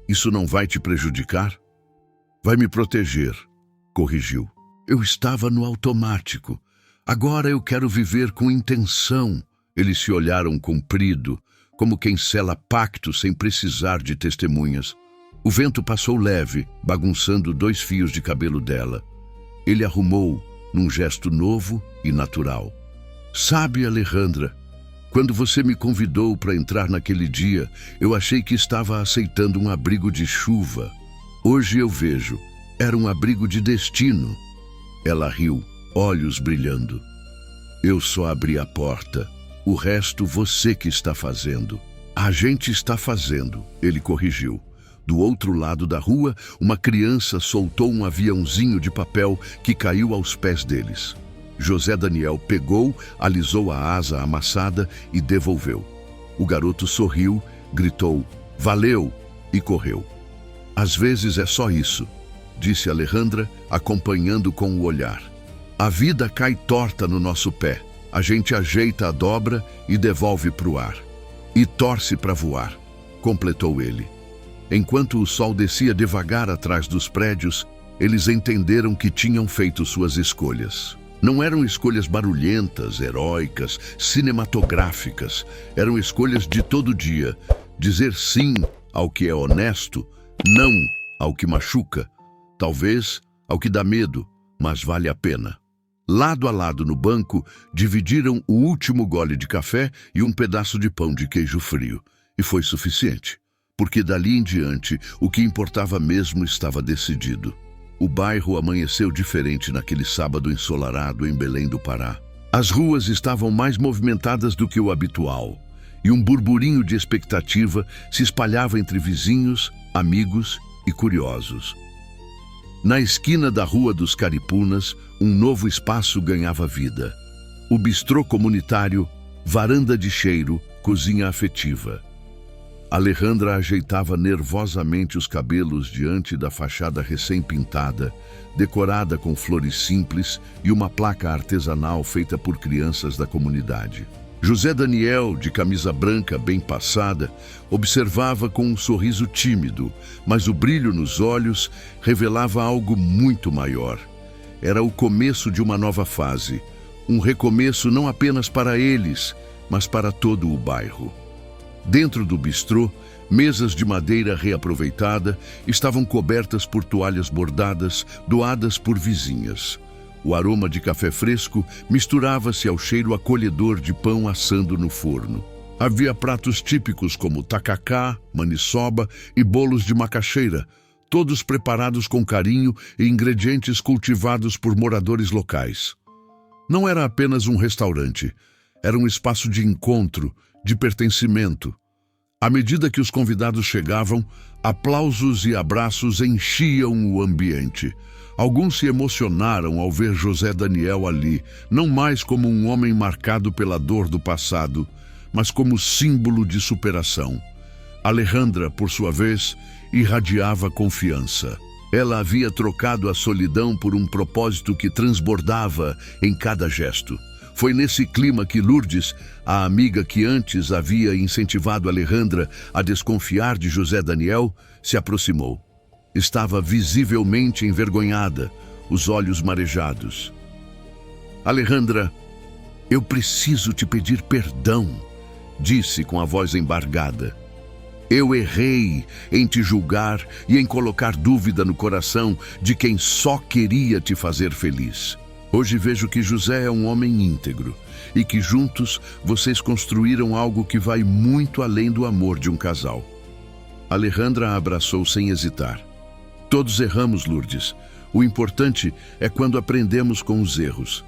A: Isso não vai te prejudicar? Vai me proteger, corrigiu. Eu estava no automático. Agora eu quero viver com intenção. Eles se olharam comprido, como quem sela pacto sem precisar de testemunhas. O vento passou leve, bagunçando 2 fios de cabelo dela. Ele arrumou, num gesto novo e natural. Sabe, Alejandra, quando você me convidou para entrar naquele dia, eu achei que estava aceitando um abrigo de chuva. Hoje eu vejo, era um abrigo de destino. Ela riu, olhos brilhando. Eu só abri a porta. O resto você que está fazendo. A gente está fazendo, ele corrigiu. Do outro lado da rua, uma criança soltou um aviãozinho de papel que caiu aos pés deles. José Daniel pegou, alisou a asa amassada e devolveu. O garoto sorriu, gritou, valeu, e correu. Às vezes é só isso, disse Alejandra, acompanhando com o olhar. A vida cai torta no nosso pé. A gente ajeita a dobra e devolve para o ar. E torce para voar, completou ele. Enquanto o sol descia devagar atrás dos prédios, eles entenderam que tinham feito suas escolhas. Não eram escolhas barulhentas, heróicas, cinematográficas. Eram escolhas de todo dia. Dizer sim ao que é honesto, não ao que machuca. Talvez ao que dá medo, mas vale a pena. Lado a lado no banco, dividiram o último gole de café e um pedaço de pão de queijo frio. E foi suficiente, porque dali em diante o que importava mesmo estava decidido. O bairro amanheceu diferente naquele sábado ensolarado em Belém do Pará. As ruas estavam mais movimentadas do que o habitual, e um burburinho de expectativa se espalhava entre vizinhos, amigos e curiosos. Na esquina da Rua dos Caripunas, um novo espaço ganhava vida. O bistrô comunitário, varanda de cheiro, cozinha afetiva. Alejandra ajeitava nervosamente os cabelos diante da fachada recém-pintada, decorada com flores simples e uma placa artesanal feita por crianças da comunidade. José Daniel, de camisa branca bem passada, observava com um sorriso tímido, mas o brilho nos olhos revelava algo muito maior. Era o começo de uma nova fase, um recomeço não apenas para eles, mas para todo o bairro. Dentro do bistrô, mesas de madeira reaproveitada estavam cobertas por toalhas bordadas doadas por vizinhas. O aroma de café fresco misturava-se ao cheiro acolhedor de pão assando no forno. Havia pratos típicos como tacacá, maniçoba e bolos de macaxeira, todos preparados com carinho e ingredientes cultivados por moradores locais. Não era apenas um restaurante, era um espaço de encontro, de pertencimento. À medida que os convidados chegavam, aplausos e abraços enchiam o ambiente. Alguns se emocionaram ao ver José Daniel ali, não mais como um homem marcado pela dor do passado, mas como símbolo de superação. Alejandra, por sua vez, irradiava confiança. Ela havia trocado a solidão por um propósito que transbordava em cada gesto. Foi nesse clima que Lourdes, a amiga que antes havia incentivado Alejandra a desconfiar de José Daniel, se aproximou. Estava visivelmente envergonhada, os olhos marejados. Alejandra, eu preciso te pedir perdão, disse com a voz embargada. Eu errei em te julgar e em colocar dúvida no coração de quem só queria te fazer feliz. Hoje vejo que José é um homem íntegro e que juntos vocês construíram algo que vai muito além do amor de um casal. Alejandra a abraçou sem hesitar. Todos erramos, Lourdes. O importante é quando aprendemos com os erros.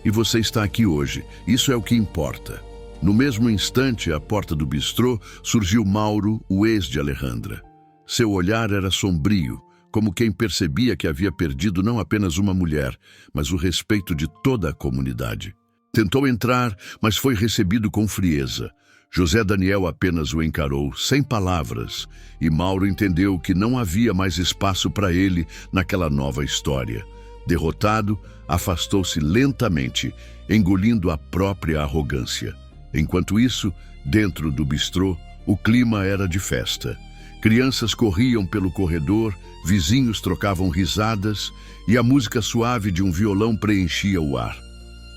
A: E você está aqui hoje. Isso é o que importa. No mesmo instante, à porta do bistrô, surgiu Mauro, o ex de Alejandra. Seu olhar era sombrio, como quem percebia que havia perdido não apenas uma mulher, mas o respeito de toda a comunidade. Tentou entrar, mas foi recebido com frieza. José Daniel apenas o encarou, sem palavras, e Mauro entendeu que não havia mais espaço para ele naquela nova história. Derrotado, afastou-se lentamente, engolindo a própria arrogância. Enquanto isso, dentro do bistrô, o clima era de festa. Crianças corriam pelo corredor, vizinhos trocavam risadas e a música suave de um violão preenchia o ar.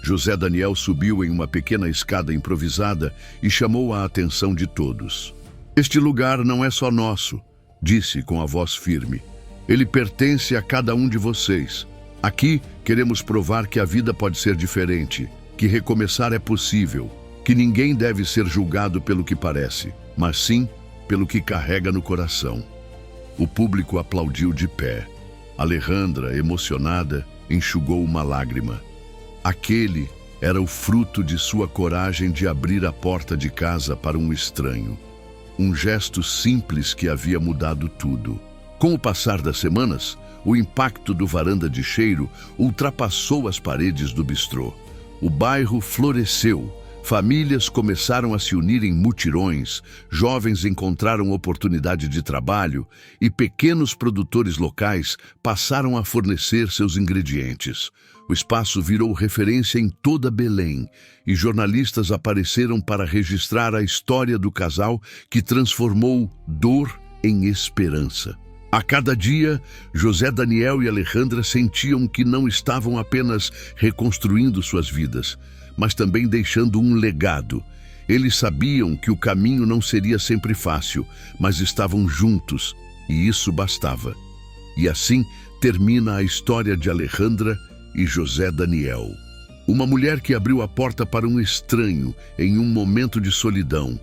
A: José Daniel subiu em uma pequena escada improvisada e chamou a atenção de todos. Este lugar não é só nosso, disse com a voz firme. Ele pertence a cada um de vocês. Aqui queremos provar que a vida pode ser diferente, que recomeçar é possível, que ninguém deve ser julgado pelo que parece, mas sim pelo que carrega no coração. O público aplaudiu de pé. Alejandra, emocionada, enxugou uma lágrima. Aquele era o fruto de sua coragem de abrir a porta de casa para um estranho. Um gesto simples que havia mudado tudo. Com o passar das semanas, o impacto do Varanda de Cheiro ultrapassou as paredes do bistrô. O bairro floresceu. Famílias começaram a se unir em mutirões, jovens encontraram oportunidade de trabalho e pequenos produtores locais passaram a fornecer seus ingredientes. O espaço virou referência em toda Belém e jornalistas apareceram para registrar a história do casal que transformou dor em esperança. A cada dia, José Daniel e Alejandra sentiam que não estavam apenas reconstruindo suas vidas, mas também deixando um legado. Eles sabiam que o caminho não seria sempre fácil, mas estavam juntos, e isso bastava. E assim termina a história de Alejandra e José Daniel. Uma mulher que abriu a porta para um estranho em um momento de solidão.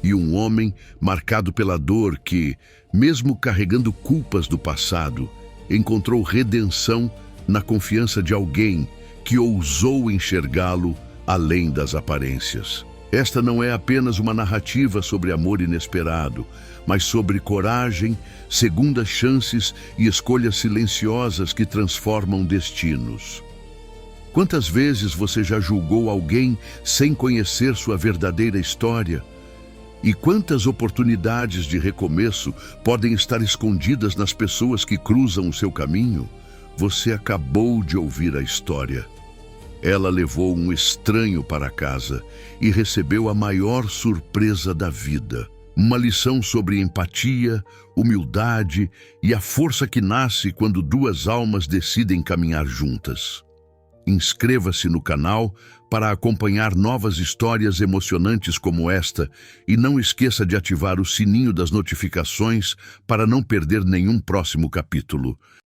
A: E um homem marcado pela dor que, mesmo carregando culpas do passado, encontrou redenção na confiança de alguém que ousou enxergá-lo além das aparências. Esta não é apenas uma narrativa sobre amor inesperado, mas sobre coragem, segundas chances e escolhas silenciosas que transformam destinos. Quantas vezes você já julgou alguém sem conhecer sua verdadeira história? E quantas oportunidades de recomeço podem estar escondidas nas pessoas que cruzam o seu caminho? Você acabou de ouvir a história. Ela levou um estranho para casa e recebeu a maior surpresa da vida. Uma lição sobre empatia, humildade e a força que nasce quando duas almas decidem caminhar juntas. Inscreva-se no canal para acompanhar novas histórias emocionantes como esta e não esqueça de ativar o sininho das notificações para não perder nenhum próximo capítulo.